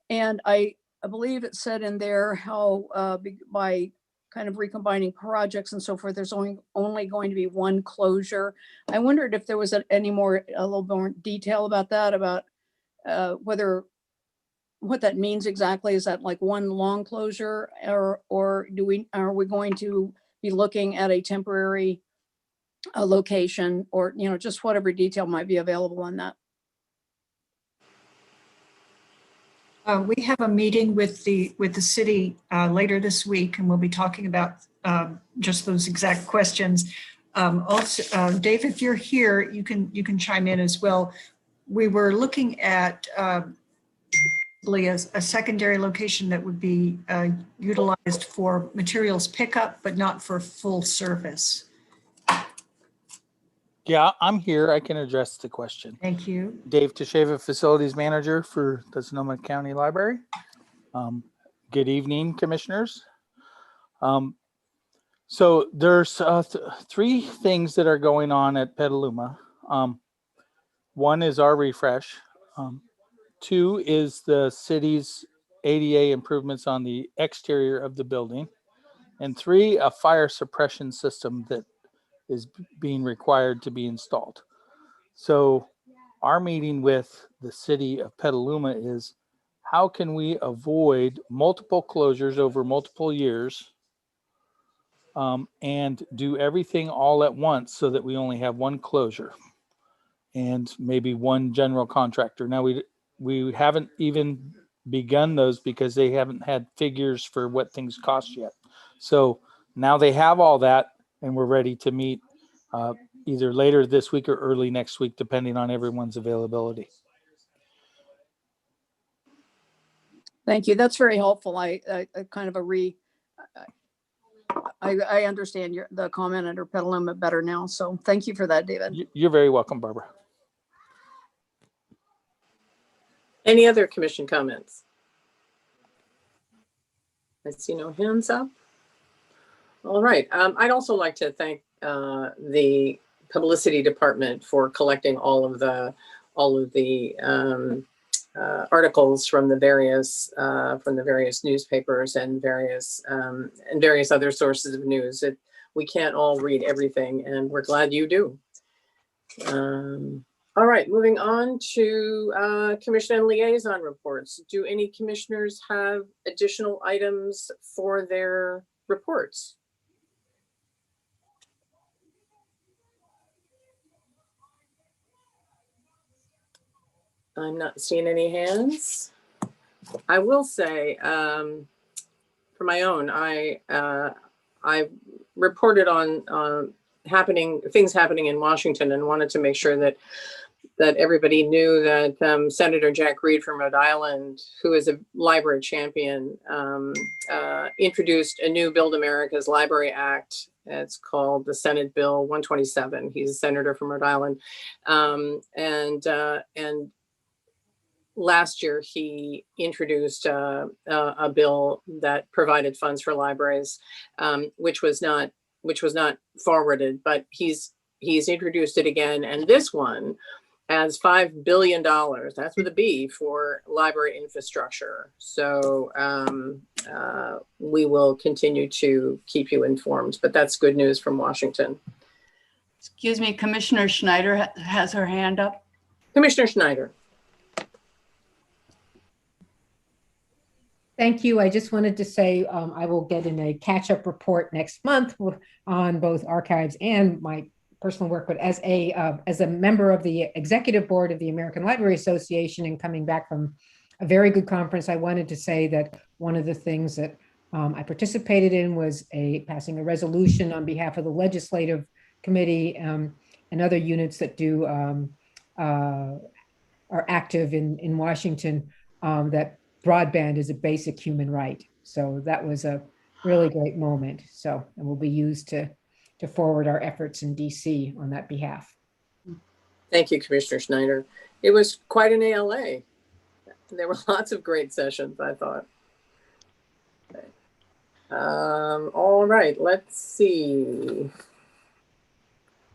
And I believe it said in there how by kind of recombining projects and so forth, there's only going to be one closure. I wondered if there was a little more detail about that, about what that means exactly. Is that like one long closure, or are we going to be looking at a temporary location, or just whatever detail might be available on that? We have a meeting with the city later this week, and we'll be talking about just those exact questions. Also, Dave, if you're here, you can chime in as well. We were looking at a secondary location that would be utilized for materials pickup, but not for full service. Yeah, I'm here. I can address the question. Thank you. Dave Tasheva, Facilities Manager for the Sonoma County Library. Good evening, Commissioners. So there's 3 things that are going on at Petaluma. One is our refresh. 2 is the city's ADA improvements on the exterior of the building. And 3, a fire suppression system that is being required to be installed. So our meeting with the city of Petaluma is, how can we avoid multiple closures over multiple years and do everything all at once so that we only have one closure and maybe one general contractor. Now we haven't even begun those because they haven't had figures for what things cost yet. So now they have all that, and we're ready to meet either later this week or early next week, depending on everyone's availability. Thank you. That's very helpful. I kind of I understand the comment under Petaluma better now. So thank you for that, David. You're very welcome, Barbara. Any other commission comments? I see no hands up. All right. I'd also like to thank the publicity department for collecting all of the articles from the various newspapers and various other sources of news. We can't all read everything, and we're glad you do. All right, moving on to commission and liaison reports. Do any commissioners have additional items for their reports? I'm not seeing any hands. I will say, for my own, I reported on things happening in Washington, and wanted to make sure that everybody knew that Senator Jack Reed from Rhode Island, who is a library champion, introduced a new Build America's Library Act. It's called the Senate Bill 127. He's a senator from Rhode Island, and last year he introduced a bill that provided funds for libraries, which was not forwarded, but he's introduced it again, and this one has $5 billion, that's with a B, for library infrastructure. So we will continue to keep you informed, but that's good news from Washington. Excuse me, Commissioner Schneider has her hand up. Commissioner Schneider. Thank you. I just wanted to say I will get in a catch-up report next month on both archives and my personal work, but as a member of the executive board of the American Library Association and coming back from a very good conference, I wanted to say that one of the things that I participated in was passing a resolution on behalf of the legislative committee and other units that are active in Washington, that broadband is a basic human right. So that was a really great moment. So it will be used to forward our efforts in DC on that behalf. Thank you, Commissioner Schneider. It was quite an ALA. There were lots of great sessions, I thought. Okay. All right, let's see.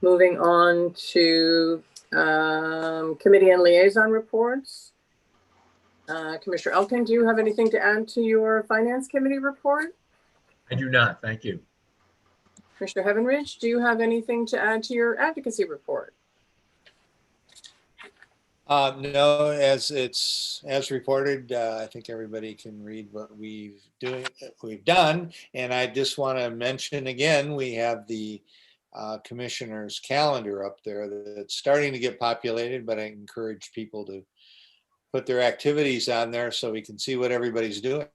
Moving on to committee and liaison reports. Commissioner Elkin, do you have anything to add to your Finance Committee report? I do not, thank you. Commissioner Heavenridge, do you have anything to add to your advocacy report? No, as reported, I think everybody can read what we've done. And I just want to mention again, we have the commissioner's calendar up there that's starting to get populated, but I encourage people to put their activities on there so we can see what everybody's doing.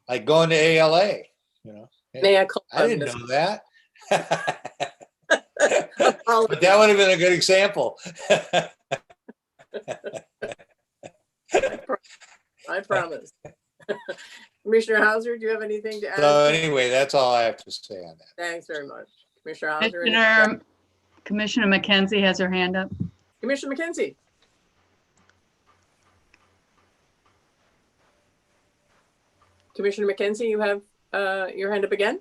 Like going to ALA, you know. May I call? I didn't know that. But that would have been a good example. I promise. Commissioner Hauser, do you have anything to add? So anyway, that's all I have to say on that. Thanks very much. Commissioner Hauser. Commissioner McKenzie has her hand up. Commissioner McKenzie. Commissioner McKenzie, you have your hand up again.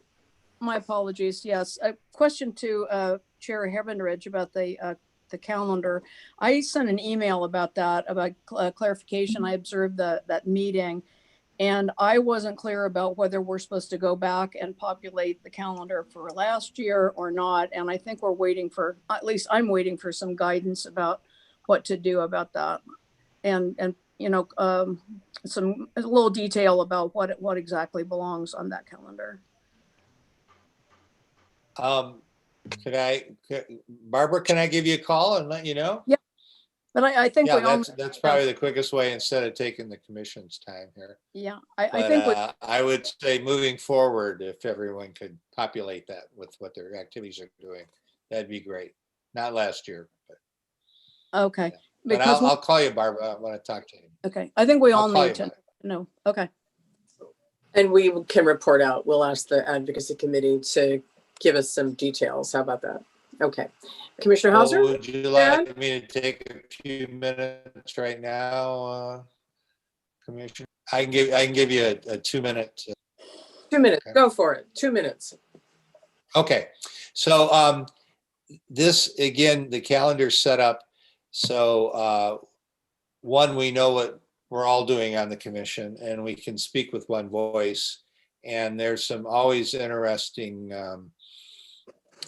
My apologies. Yes, a question to Chair Heavenridge about the calendar. I sent an email about that, about clarification. I observed that meeting, and I wasn't clear about whether we're supposed to go back and populate the calendar for last year or not. And I think we're waiting for, at least I'm waiting for some guidance about what to do about that, and you know, a little detail about what exactly belongs on that calendar. Barbara, can I give you a call and let you know? Yeah, but I think that's probably the quickest way instead of taking the commission's time here. Yeah, I think I would say moving forward, if everyone could populate that with what their activities are doing, that'd be great. Not last year, but okay. Yeah. But I'll call you, Barbara. I want to talk to you. Okay, I think we all need to know. Okay. And we can report out. We'll ask the advocacy committee to give us some details. How about that? Okay. Commissioner Well, Hauser? would you like me to take a few minutes right now, Commissioner? I can give you a 2-minute. 2 minutes. Okay. Go for it. 2 minutes. Okay. So this, again, the calendar's set up. So one, we know what we're all doing on the commission, and we can speak with one voice. And there's some always interesting,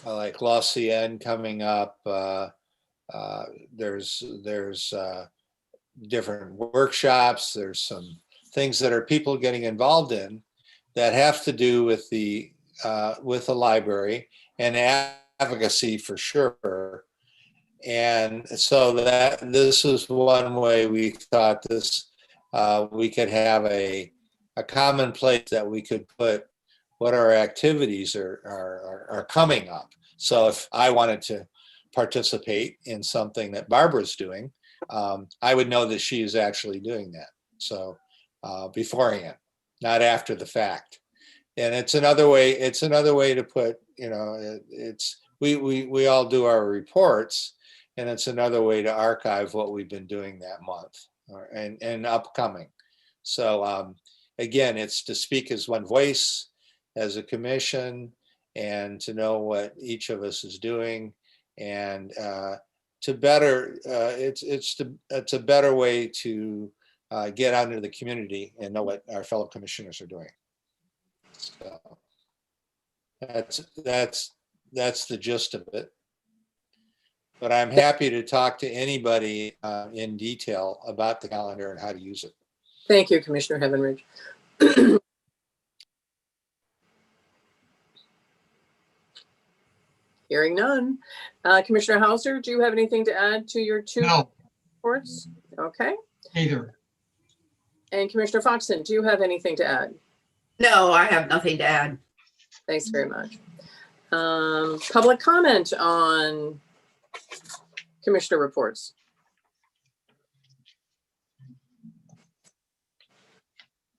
like La CN coming up. There's different workshops. There's some things that are people getting involved in that have to do with the library and advocacy for sure. And so that this is one way we thought this we could have a common place that we could put what our activities are coming up. So if I wanted to participate in something that Barbara's doing, I would know that she is actually doing that. So beforehand, not after the fact. And it's another way to put, we all do our reports, and it's another way to archive what we've been doing that month and upcoming. So again, it's to speak as one voice, as a commission, and to know what each of us is doing, and to better, it's a better way to get out into the community and know what our fellow commissioners are doing. So that's the gist of it. But I'm happy to talk to anybody in detail about the calendar and how to use it. Thank you, Commissioner Heavenridge. Hearing none. Commissioner Hauser, do you have anything to add to your two reports? Okay. Neither. And Commissioner Foxton, do you have anything to add? No, I have nothing to add. Thanks very much. Public comment on commissioner reports.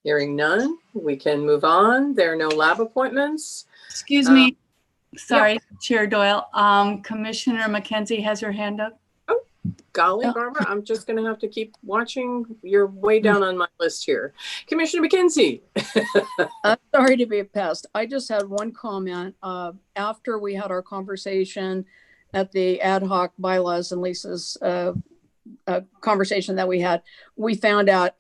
Hearing none, we can move on. There are no lab appointments. Excuse me. Sorry, Chair Doyle. Commissioner McKenzie has her hand up. Oh, golly, Barbara, I'm just going to have to keep watching. You're way down on my list here. Commissioner McKenzie. I'm sorry to be a pest. I just had one comment. After we had our conversation at the ad hoc bylaws and Lisa's conversation that we had, we found out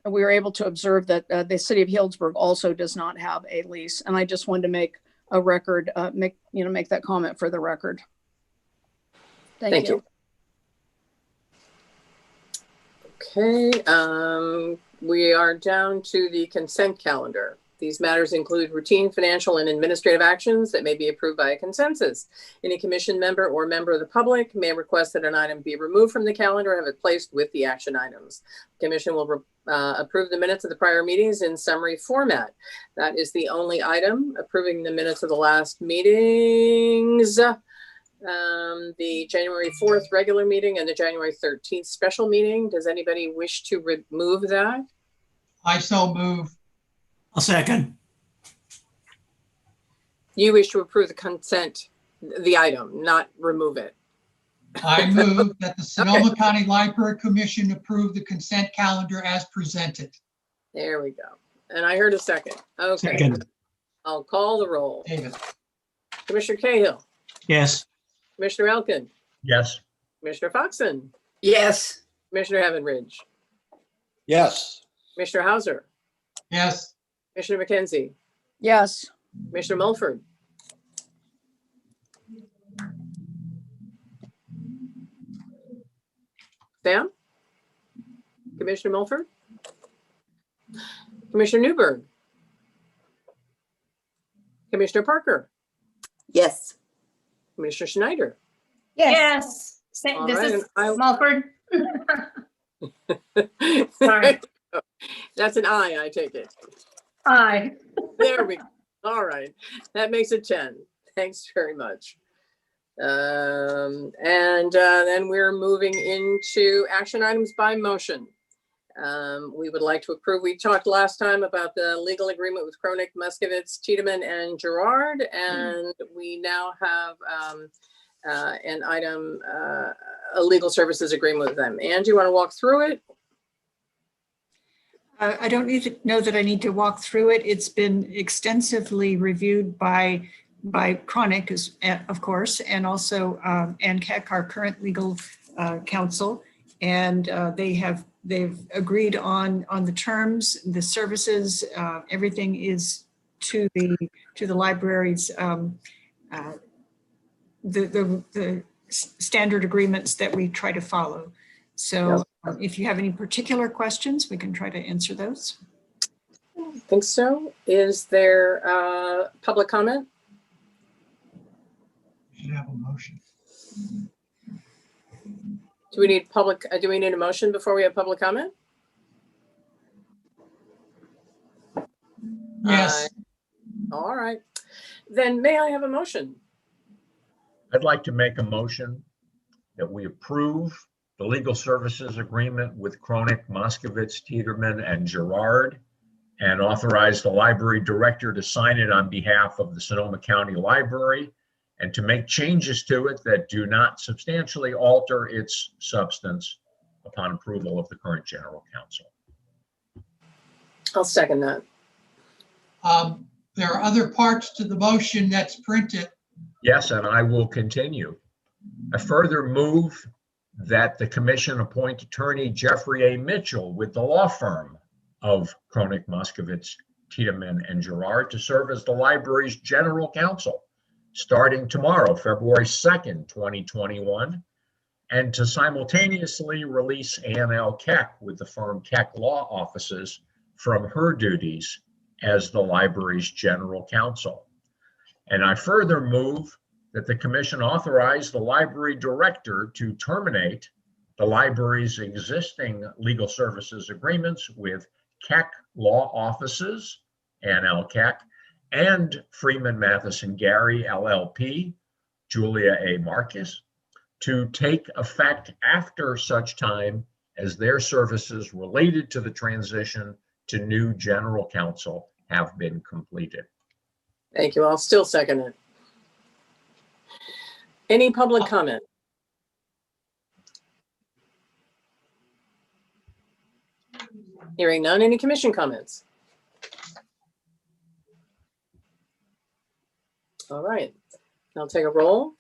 we were able to observe that the city of Healdsburg also does not have a lease. And I just wanted to make a record, make that comment for the record. Thank you. Okay, we are down to the consent calendar. These matters include routine financial and administrative actions that may be approved by a consensus. Any commission member or member of the public may request that an item be removed from the calendar and have it placed with the action items. The commission will approve the minutes of the prior meetings in summary format. That is the only item. Approving the minutes of the last meetings, the January 4th regular meeting and the January 13th special meeting. Does anybody wish to remove that? I so move. I'll second. You wish to approve the consent, the item, not remove it. I move that the Sonoma County Library Commission approve the consent calendar as presented. There we go. And I heard a second. Okay. Second. I'll call the roll. David. Commissioner Cahill. Yes. Commissioner Elkin. Yes. Commissioner Foxton. Yes. Commissioner Heavenridge. Yes. Commissioner Hauser. Yes. Commissioner McKenzie. Yes. Commissioner Mulford. Sam? Commissioner Mulford? Commissioner Newberg? Commissioner Parker? Yes. Commissioner Schneider? Yes. All This right, is and Mulford. Sorry. That's an aye, I take it. Aye. There we go. All right. That makes it 10. Thanks very much. And then we're moving into action items by motion. We would like to approve. We talked last time about the legal agreement with Kronik, Muskovitz, Tiedemann, and Gerard, and we now have an item, a legal services agreement with them. Anne, do you want to walk through it? I don't need to know that I need to walk through it. It's been extensively reviewed by Kronik, of course, and also Ann Keck, our current legal counsel, and they've agreed on the terms, the services. Everything is to the library's the standard agreements that we try to follow. So if you have any particular questions, we can try to answer those. I think so. Is there public comment? We should have a motion. Do we need public, do we need a motion before we have public comment? Yes. All right. Then may I have a motion? I'd like to make a motion that we approve the legal services agreement with Kronik, Muskovitz, Tiedemann, and Gerard, and authorize the library director to sign it on behalf of the Sonoma County Library, and to make changes to it that do not substantially alter its substance upon approval of the current general counsel. I'll second that. There are other parts to the motion that's printed. Yes, and I will continue. I further move that the commission appoint attorney Jeffrey A. Mitchell with the law firm of Kronik, Muskovitz, Tiedemann, and Gerard to serve as the library's general counsel starting tomorrow, February 2nd, 2021, and to simultaneously release Ann L. Keck with the firm Keck Law Offices from her duties as the library's general counsel. And I further move that the commission authorize the library director to terminate the library's existing legal services agreements with Keck Law Offices, Ann L. Keck, and Freeman Matheson Gary LLP, Julia A. Marcus, to take effect after such time as their services related to the transition to new general counsel have been completed. Thank you. I'll still second it. Any public comment? Hearing none. Any commission comments? All right. I'll take a roll.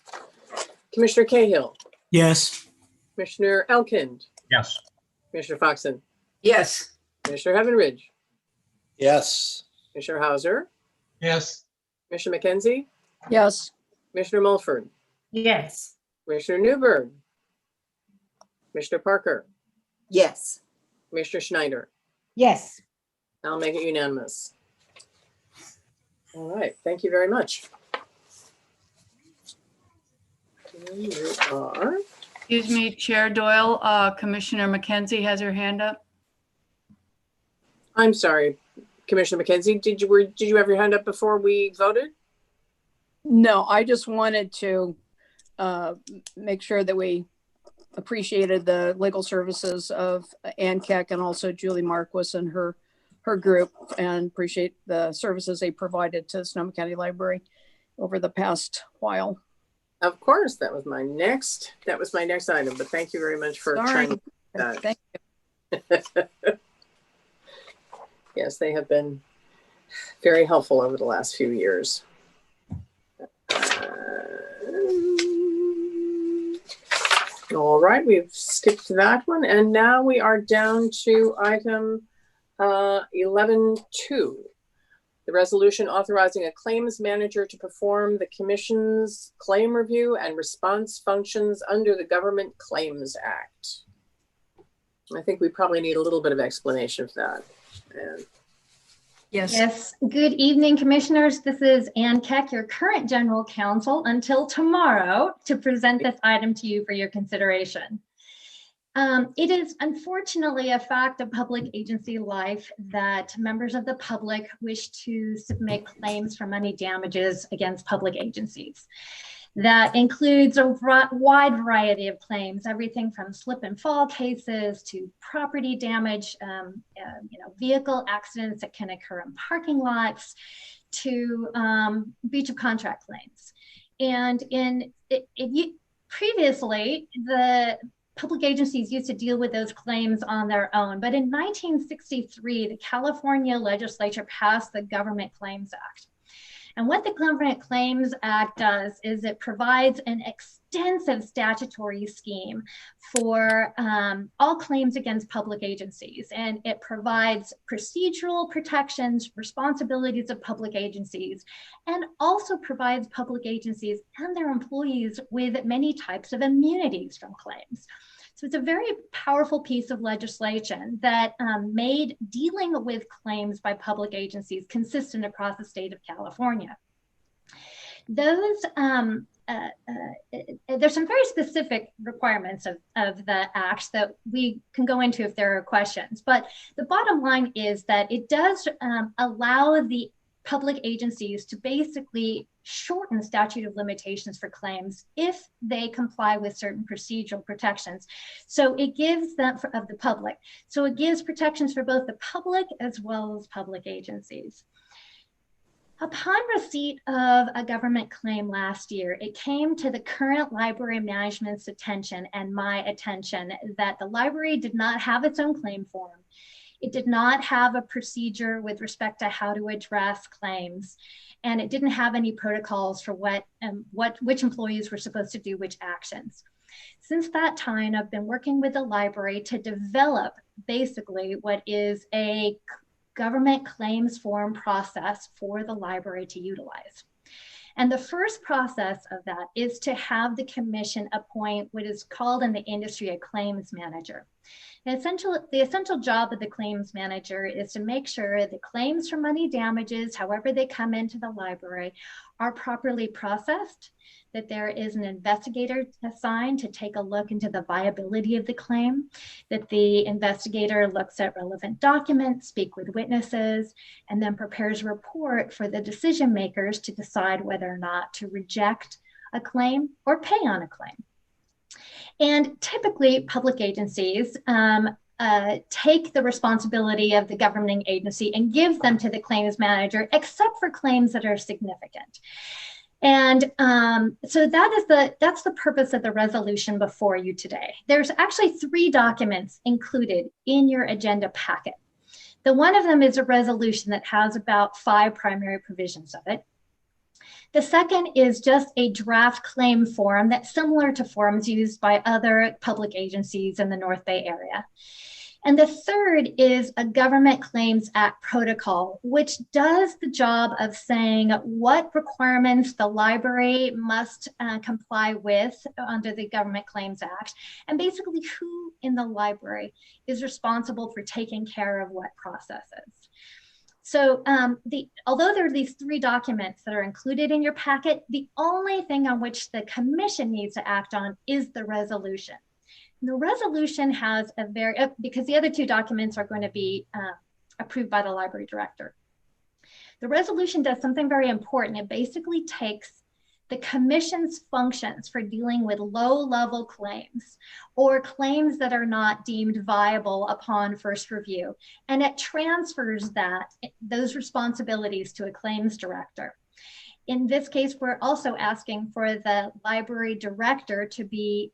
Commissioner Cahill. Yes. Commissioner Elkind. Yes. Commissioner Foxen. Yes. Commissioner Heavenridge. Yes. Commissioner Hauser. Yes. Commissioner McKenzie. Yes. Commissioner Mulford. Yes. Commissioner Newberg. Commissioner Parker. Yes. Commissioner Schneider. Yes. I'll make it unanimous. All right. Thank you very much. We are. Excuse me, Chair Doyle, Commissioner McKenzie has her hand up. I'm sorry, Commissioner McKenzie, did you have your hand up before we voted? No, I just wanted to make sure that we appreciated the legal services of Ann Keck and also Julie Marquis and her group, and appreciate the services they provided to Sonoma County Library over the past while. Of course, that was my next item, but thank you very much for trying that. Thank you. Yes, they have been very helpful over the last few years. All right, we've skipped that one, and now we are down to item 11.2. The resolution authorizing a claims manager to perform the commission's claim review and response functions under the Government Claims Act. I think we probably need a little bit of explanation for that. And Yes. Yes. Good evening, commissioners. This is Ann Keck, your current general counsel, until tomorrow to present this item to you for your consideration. It is unfortunately a fact of public agency life that members of the public wish to submit claims for money damages against public agencies. that includes a wide variety of claims, everything from slip and fall cases to property damage, vehicle accidents that can occur in parking lots, to breach of contract claims. And previously, the public agencies used to deal with those claims on their own. But in 1963, the California legislature passed the Government Claims Act. And what the Government Claims Act does is it provides an extensive statutory scheme for all claims against public agencies. And it provides procedural protections, responsibilities of public agencies, and also provides public agencies and their employees with many types of immunities from claims. So it's a very powerful piece of legislation that made dealing with claims by public agencies consistent across the state of California. Those, there's some very specific requirements of the act that we can go into if there are questions, but the bottom line is that it does allow the public agencies to basically shorten statute of limitations for claims if they comply with certain procedural protections. So it gives them of the public. So it gives protections for both the public as well as public agencies. Upon receipt of a government claim last year, it came to the current library management's attention and my attention that the library did not have its own claim form. It did not have a procedure with respect to how to address claims, and it didn't have any protocols for which employees were supposed to do which actions. Since that time, I've been working with the library to develop basically what is a government claims form process for the library to utilize. And the first process of that is to have the commission appoint what is called in the industry a claims manager. The essential job of the claims manager is to make sure the claims for money damages, however they come into the library, are properly processed, that there is an investigator assigned to take a look into the viability of the claim, that the investigator looks at relevant documents, speak with witnesses, and then prepares a report for the decision makers to decide whether or not to reject a claim or pay on a claim. And typically, public agencies take the responsibility of the governing agency and give them to the claims manager, except for claims that are significant. And so that's the purpose of the resolution before you today. There's actually 3 documents included in your agenda packet. The one of them is a resolution that has about 5 primary provisions of it. The second is just a draft claim form that's similar to forms used by other public agencies in the North Bay area. And the third is a Government Claims Act protocol, which does the job of saying what requirements the library must comply with under the Government Claims Act, and basically who in the library is responsible for taking care of what processes. So although there are these 3 documents that are included in your packet, the only thing on which the commission needs to act on is the resolution. And the resolution has because the other 2 documents are going to be approved by the library director. The resolution does something very important. It basically takes the commission's functions for dealing with low-level claims or claims that are not deemed viable upon first review, and it transfers those responsibilities to a claims director. In this case, we're also asking for the library director to be,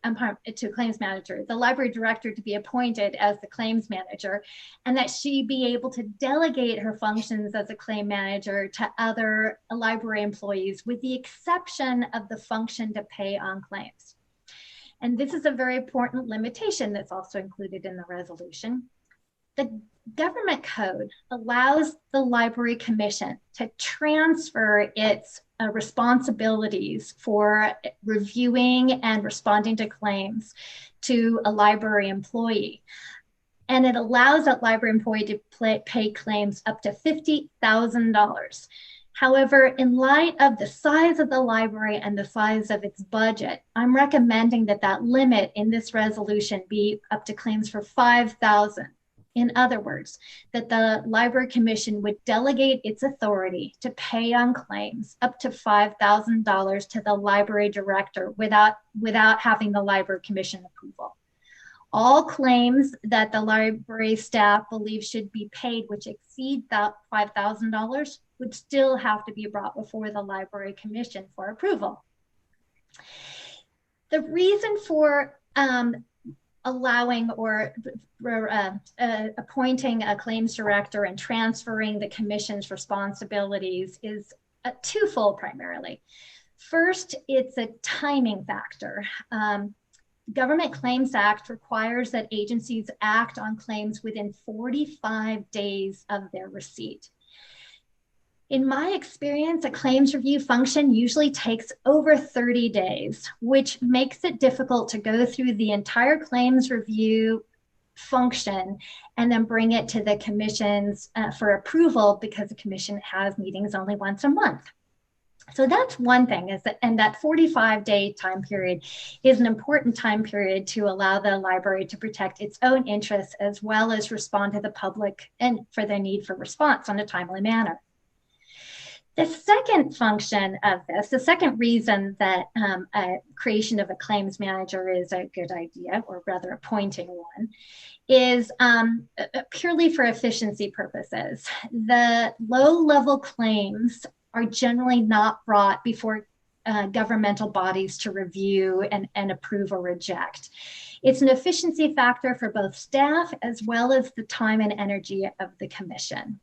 claims manager, the library director to be appointed as the claims manager, and that she be able to delegate her functions as a claim manager to other library employees, with the exception of the function to pay on claims. And this is a very important limitation that's also included in the resolution. The government code allows the library commission to transfer its responsibilities for reviewing and responding to claims to a library employee. And it allows that library employee to pay claims up to $50,000. However, in light of the size of the library and the size of its budget, I'm recommending that limit in this resolution be up to claims for $5,000. In other words, that the Library Commission would delegate its authority to pay on claims up to $5,000 to the library director without having the Library Commission approval. All claims that the library staff believes should be paid, which exceed that $5,000, would still have to be brought before the Library Commission for approval. The reason for allowing or appointing a claims director and transferring the commission's responsibilities is twofold primarily. First, it's a timing factor. Government Claims Act requires that agencies act on claims within 45 days of their receipt. In my experience, a claims review function usually takes over 30 days, which makes it difficult to go through the entire claims review function and then bring it to the commission's for approval, because the commission has meetings only once a month. So that's one thing, and that 45-day time period is an important time period to allow the library to protect its own interests as well as respond to the public and for their need for response on a timely manner. The second function of this, the second reason that a creation of a claims manager is a good idea, or rather appointing one, is purely for efficiency purposes. The low-level claims are generally not brought before governmental bodies to review and approve or reject. It's an efficiency factor for both staff as well as the time and energy of the commission.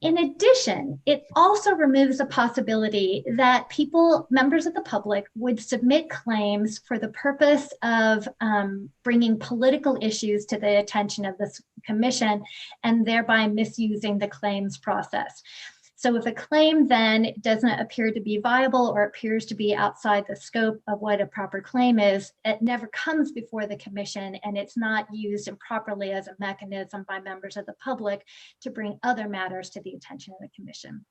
In addition, it also removes the possibility that members of the public, would submit claims for the purpose of bringing political issues to the attention of this commission and thereby misusing the claims process. So if a claim then doesn't appear to be viable or appears to be outside the scope of what a proper claim is, it never comes before the commission, and it's not used improperly as a mechanism by members of the public to bring other matters to the attention of the commission.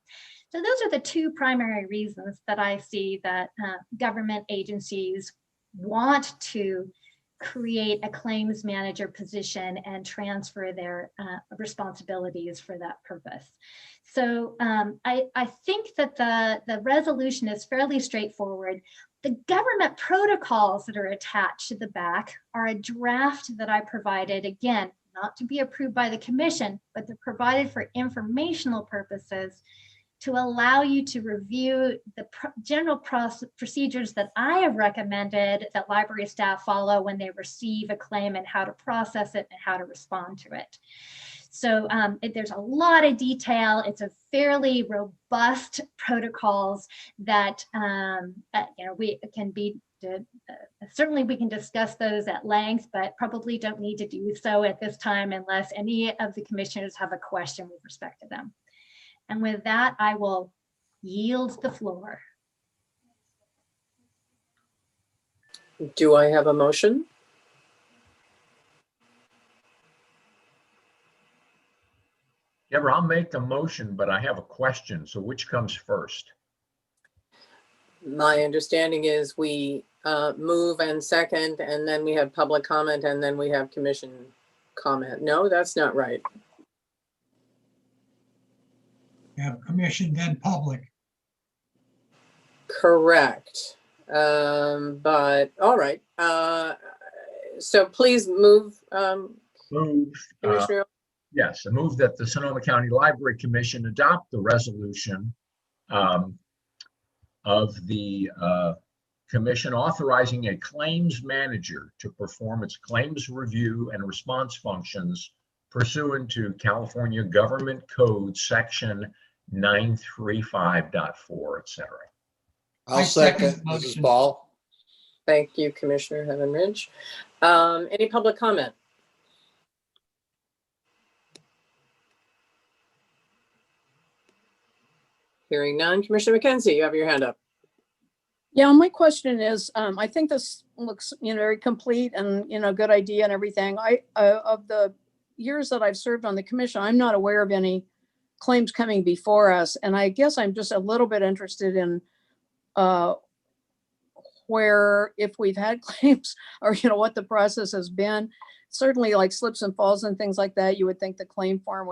So those are the two primary reasons that I see that government agencies want to create a claims manager position and transfer their responsibilities for that purpose. So I think that the resolution is fairly straightforward. The government protocols that are attached to the back are a draft that I provided, again, not to be approved by the commission, but they're provided for informational purposes to allow you to review the general procedures that I have recommended that library staff follow when they receive a claim, and how to process it and how to respond to it. So there's a lot of detail. It's a fairly robust protocols that we can be. Certainly we can discuss those at length, but probably don't need to do so at this time unless any of the commissioners have a question with respect to them. And with that, I will yield the floor. Do I have a motion? Deborah, I'll make the motion, but I have a question. So which comes first? My understanding is we move and second, and then we have public comment, and then we have commission comment. No, that's not right. We have commission, then public. Correct. But all right. So please move. Commissioner. Yes, I move that the Sonoma County Library Commission adopt the resolution of the commission authorizing a claims manager to perform its claims review and response functions pursuant to California Government Code Section 935.4, etc. I'll second Mrs. Ball. Thank you, Commissioner Heaven Ridge. Any public comment? Hearing none. Commissioner McKenzie, you have your hand up. Yeah, my question is, I think this looks, very complete and, good idea and everything. Of the years that I've served on the commission, I'm not aware of any claims coming before us. And I guess I'm just a little bit interested in where, if we've had claims or, what the process has been. certainly like slips and falls and things like that, you would think the claim form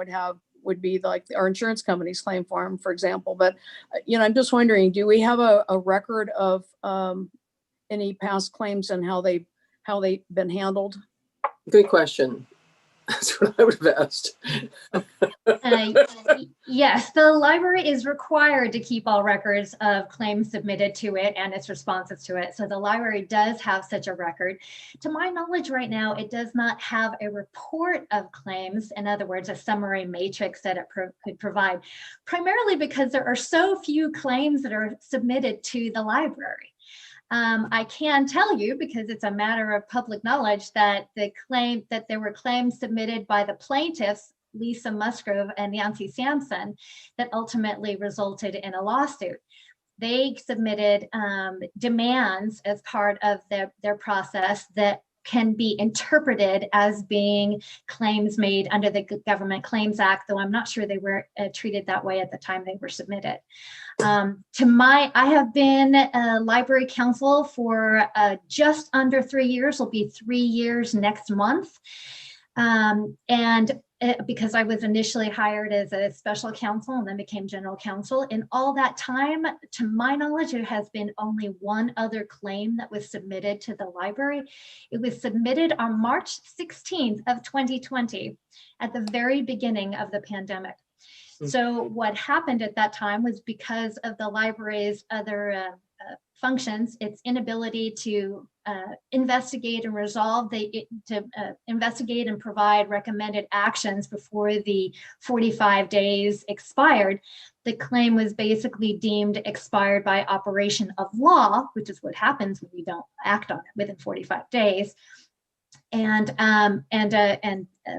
would be like our insurance company's claim form, for example. But, I'm just wondering, do we have a record of any past claims and how they've been handled? Good question. That's what I would have asked. Yes, the library is required to keep all records of claims submitted to it and its responses to it. So the library does have such a record. To my knowledge right now, it does not have a report of claims. In other words, a summary matrix that it could provide, primarily because there are so few claims that are submitted to the library. I can tell you, because it's a matter of public knowledge, that there were claims submitted by the plaintiffs, Lisa Musgrove and Nancy Sampson, that ultimately resulted in a lawsuit. They submitted demands as part of their process that can be interpreted as being claims made under the Government Claims Act, though I'm not sure they were treated that way at the time they were submitted. I have been a library counsel for just under 3 years. Will be 3 years next month. Because I was initially hired as a special counsel and then became general counsel. In all that time, to my knowledge, there has been only one other claim that was submitted to the library. It was submitted on March 16th of 2020 at the very beginning of the pandemic. So what happened at that time was, because of the library's other functions, its inability to investigate and resolve, investigate and provide recommended actions before the 45 days expired, the claim was basically deemed expired by operation of law, which is what happens when you don't act on it within 45 days. And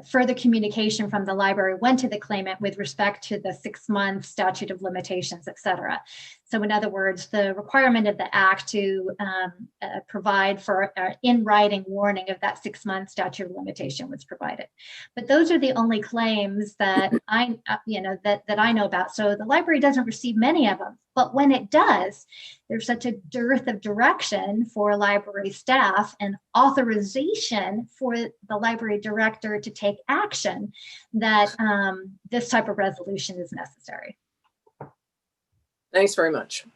further communication from the library went to the claimant with respect to the 6-month statute of limitations, et cetera. So in other words, the requirement of the act to provide for in writing warning of that 6-month statute of limitation was provided. But those are the only claims that I know about. So the library doesn't receive many of them, but when it does, there's such a dearth of direction for library staff and authorization for the library director to take action that this type of resolution is necessary. Thanks very much.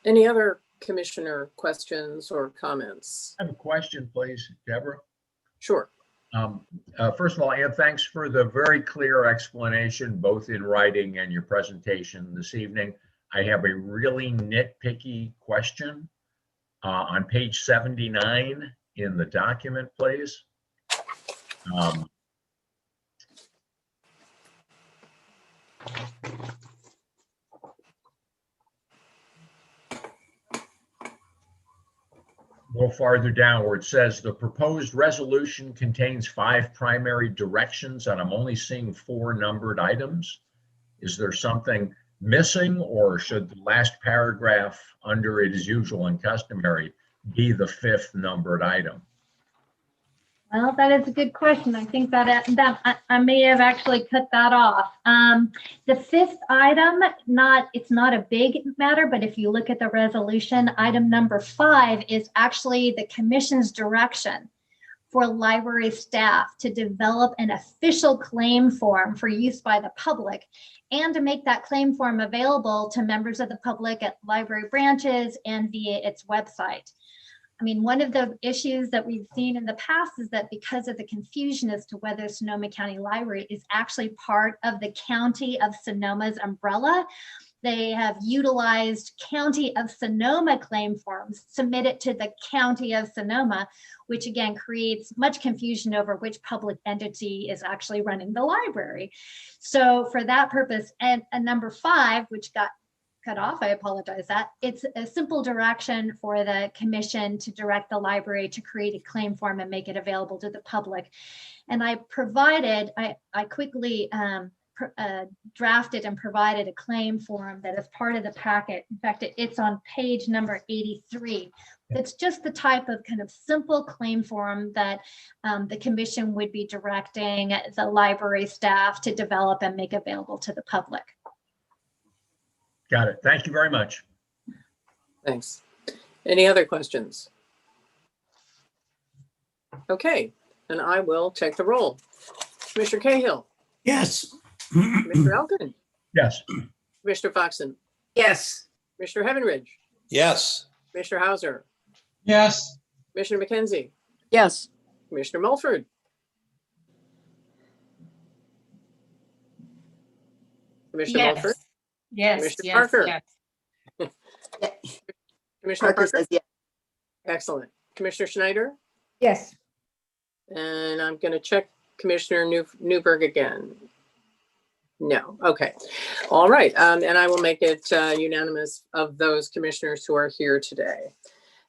Any other commissioner questions or comments? I have a question, please, Deborah. Sure. First of all, Ann, thanks for the very clear explanation, both in writing and your presentation this evening. I have a really nitpicky question on page 79 in the document, please. A little farther down where it says the proposed resolution contains 5 primary directions, and I'm only seeing 4 numbered items. Is there something missing, or should the last paragraph under it as usual and customary be the 5th numbered item? Well, that is a good question. I think that I may have actually cut that off. The 5th item, it's not a big matter, but if you look at the resolution, item number 5 is actually the commission's direction for library staff to develop an official claim form for use by the public and to make that claim form available to members of the public at library branches and via its website. I mean, one of the issues that we've seen in the past is that because of the confusion as to whether Sonoma County Library is actually part of the County of Sonoma's umbrella, they have utilized County of Sonoma claim forms submitted to the County of Sonoma, which again creates much confusion over which public entity is actually running the library. So for that purpose, and number 5, which got cut off, I apologize, that it's a simple direction for the commission to direct the library to create a claim form and make it available to the public. And I quickly drafted and provided a claim form that is part of the packet. In fact, it's on page number 83. It's just the type of kind of simple claim form that the commission would be directing the library staff to develop and make available to the public. Got it. Thank you very much. Thanks. Any other questions? Okay, and I will take the roll. Commissioner Cahill, Yes. Commissioner Elkin, Yes. Commissioner Foxen, Yes. Commissioner Heavenridge, Yes. Commissioner Hauser, Yes. Commissioner McKenzie, Yes. Commissioner Mulford, Commissioner Mulford, Yes. Commissioner Parker. Yes. Commissioner Parker says yes. Excellent. Commissioner Schneider, Yes. and I'm going to check Commissioner Newberg again. No. Okay. All right. And I will make it unanimous of those commissioners who are here today.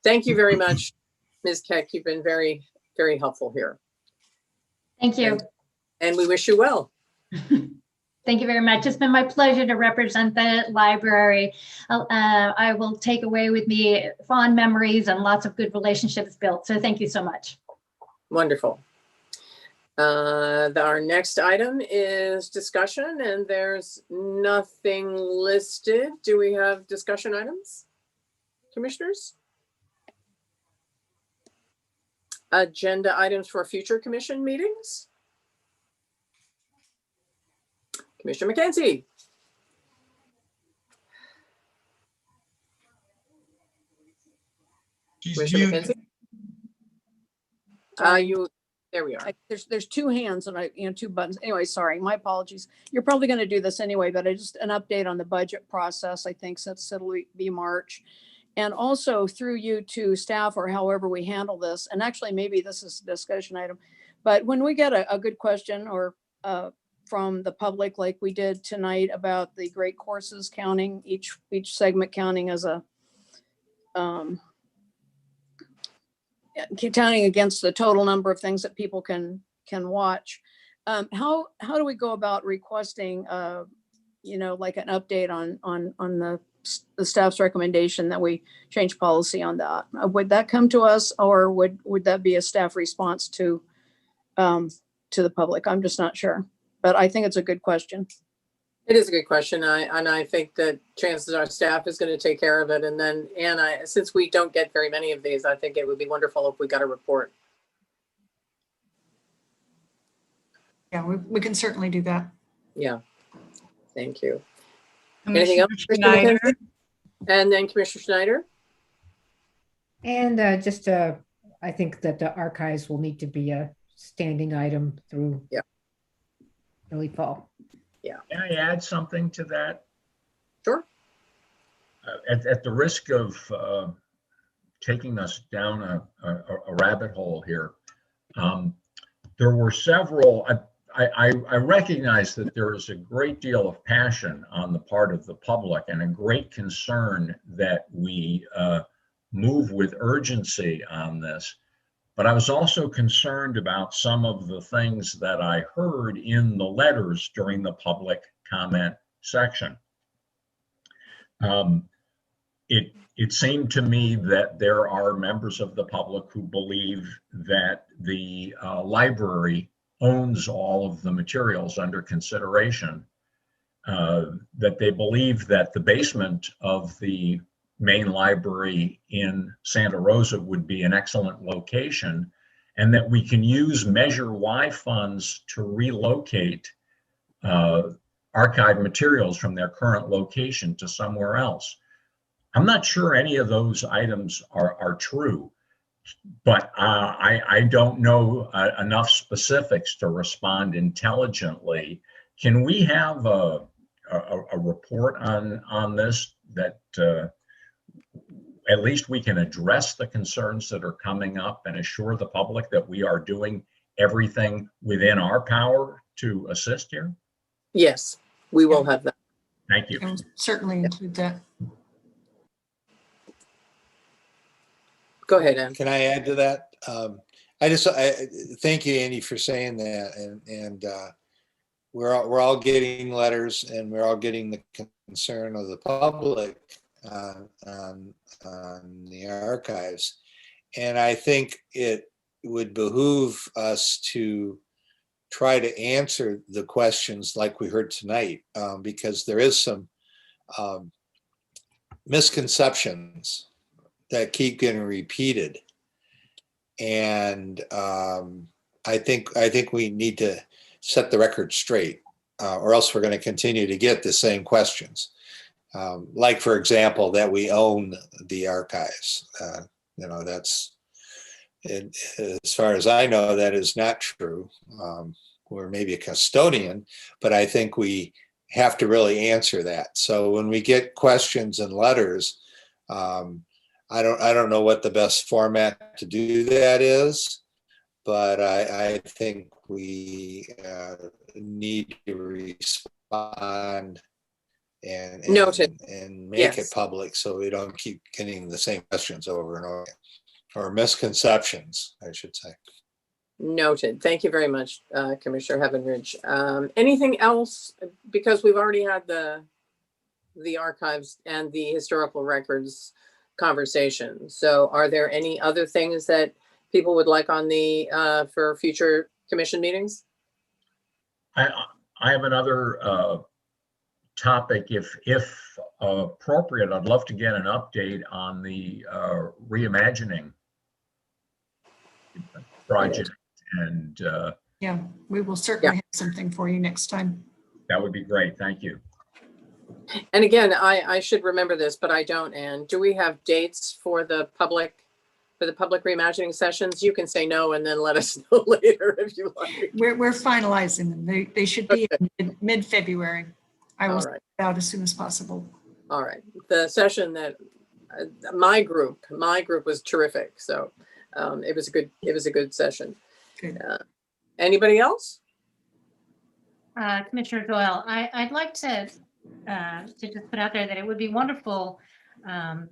Thank you very much, Ms. Keck. You've been very, very helpful here. Thank you. And we wish you well. Thank you very much. It's been my pleasure to represent the library. I will take away with me fond memories and lots of good relationships built. So thank you so much. Wonderful. Our next item is discussion, and there's nothing listed. Do we have discussion items, commissioners? Agenda items for future commission meetings? Commissioner McKenzie. Commissioner McKenzie? There we are. There's two hands and two buttons. Anyway, sorry, my apologies. You're probably going to do this anyway, but just an update on the budget process, I think, since it'll be March. And also through you to staff or however we handle this, and actually maybe this is a discussion item, but when we get a good question or from the public, like we did tonight about the great courses counting, each segment counting as a counting against the total number of things that people can watch. How do we go about requesting, like an update on the staff's recommendation that we change policy on that? Would that come to us, or would that be a staff response to the public? I'm just not sure, but I think it's a good question. It is a good question. I think that chances are staff is going to take care of it. And then, since we don't get very many of these, I think it would be wonderful if we got a report. Yeah, we can certainly do that. Yeah. Thank you. Commissioner Anything else? Schneider. And then Commissioner Schneider. And I think that the archives will need to be a standing item through early fall. Yeah. Can I add something to that? Sure. At the risk of taking us down a rabbit hole here, there were several. I recognize that there is a great deal of passion on the part of the public and a great concern that we move with urgency on this. But I was also concerned about some of the things that I heard in the letters during the public comment section. It seemed to me that there are members of the public who believe that the library owns all of the materials under consideration, that they believe that the basement of the main library in Santa Rosa would be an excellent location, and that we can use Measure Y funds to relocate archive materials from their current location to somewhere else. I'm not sure any of those items are true, but I don't know enough specifics to respond intelligently. Can we have a report on this that at least we can address the concerns that are coming up and assure the public that we are doing everything within our power to assist here? Yes, we will have that. Thank you. I'll certainly include that. Go ahead, Ann. Can I add to that? I thank you, Andy, for saying that. And we're all getting letters, and we're all getting the concern of the public on the archives. And I think it would behoove us to try to answer the questions like we heard tonight, because there is some misconceptions that keep getting repeated. And I think we need to set the record straight, or else we're going to continue to get the same questions. Like, for example, that we own the archives. That's, as far as I know, that is not true. We're maybe a custodian, but I think we have to really answer that. So when we get questions and letters, I don't know what the best format to do that is, but I think we need to respond and Noted. and make Yes. it public so we don't keep getting the same questions over and over, or misconceptions, I should say. Noted. Thank you very much, Commissioner Heavenridge. Anything else? Because we've already had the archives and the historical records conversation. So are there any other things that people would like on the for future commission meetings? I have another topic, if appropriate. I'd love to get an update on the reimagining project, and Yeah, we will certainly have something for you next time. that would be great. Thank you. And again, I should remember this, but I don't. And do we have dates for the public reimagining sessions? You can say no and then let us know later if you like. We're finalizing them. They should be in mid-February. I will All send right. it out as soon as possible. All right. The session that my group was terrific. So it was a good session. Good. Anybody else? Commissioner Doyle, I'd like to just put out there that it would be wonderful, and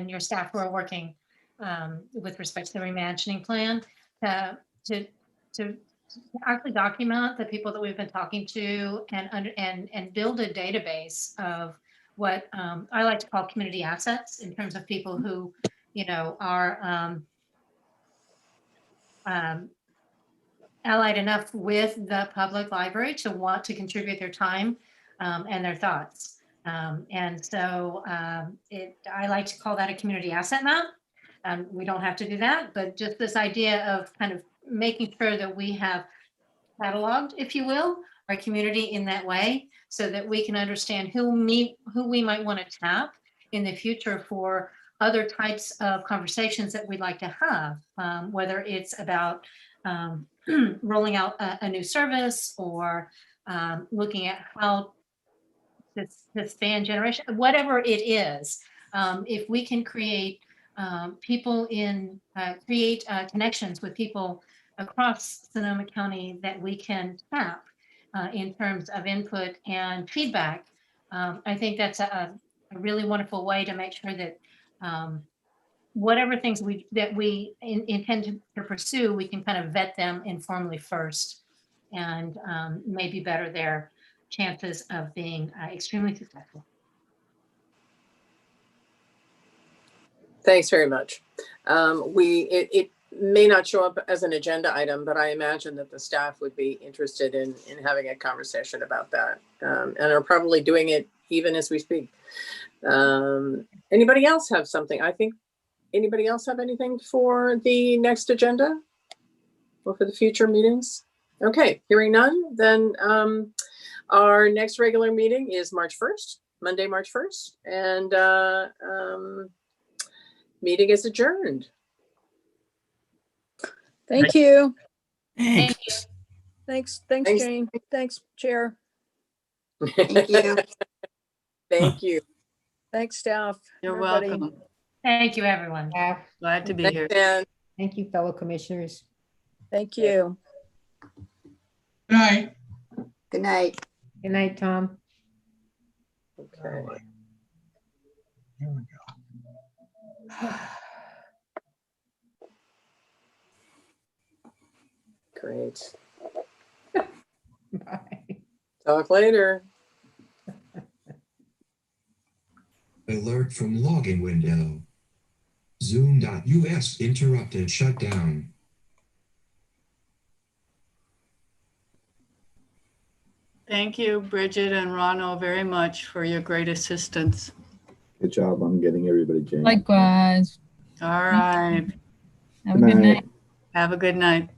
your staff who are working with respect to the reimagining plan, to actually document the people that we've been talking to and build a database of what I like to call community assets, in terms of people who, are allied enough with the public library to want to contribute their time and their thoughts. And so I like to call that a community asset map. We don't have to do that, but just this idea of kind of making sure that we have cataloged, if you will, our community in that way, so that we can understand who we might want to tap in the future for other types of conversations that we'd like to have, whether it's about rolling out a new service, or looking at how to span generation, whatever it is. If we can create connections with people across Sonoma County that we can tap in terms of input and feedback, I think that's a really wonderful way to make sure that whatever things we intend to pursue, we can kind of vet them informally first, and maybe better their chances of being extremely successful. Thanks very much. It may not show up as an agenda item, but I imagine that the staff would be interested in having a conversation about that, and are probably doing it even as we speak. Anybody else have something? Anybody else have anything for the next agenda or for the future meetings? Okay, hearing none, then our next regular meeting is March 1st, Monday, March 1st, and meeting is adjourned. Thank you. Thanks. Thanks, Thanks. Jane. Thanks, Chair. Thank you. Thank you. Thanks, staff. You're everybody. welcome. Thank you, everyone. Glad to be Thanks, here. Dan. Thank you, fellow commissioners. Thank you. Good night. Good night. Good night, Tom. Okay. Here we go. Great. Bye. Talk later. Alert from login window. Zoom.us interrupted shut down. Thank you, Bridget and Ronald, very much for your great assistance. Good job on getting everybody, Jane. Likewise. All right. Have a good night. Have a good night.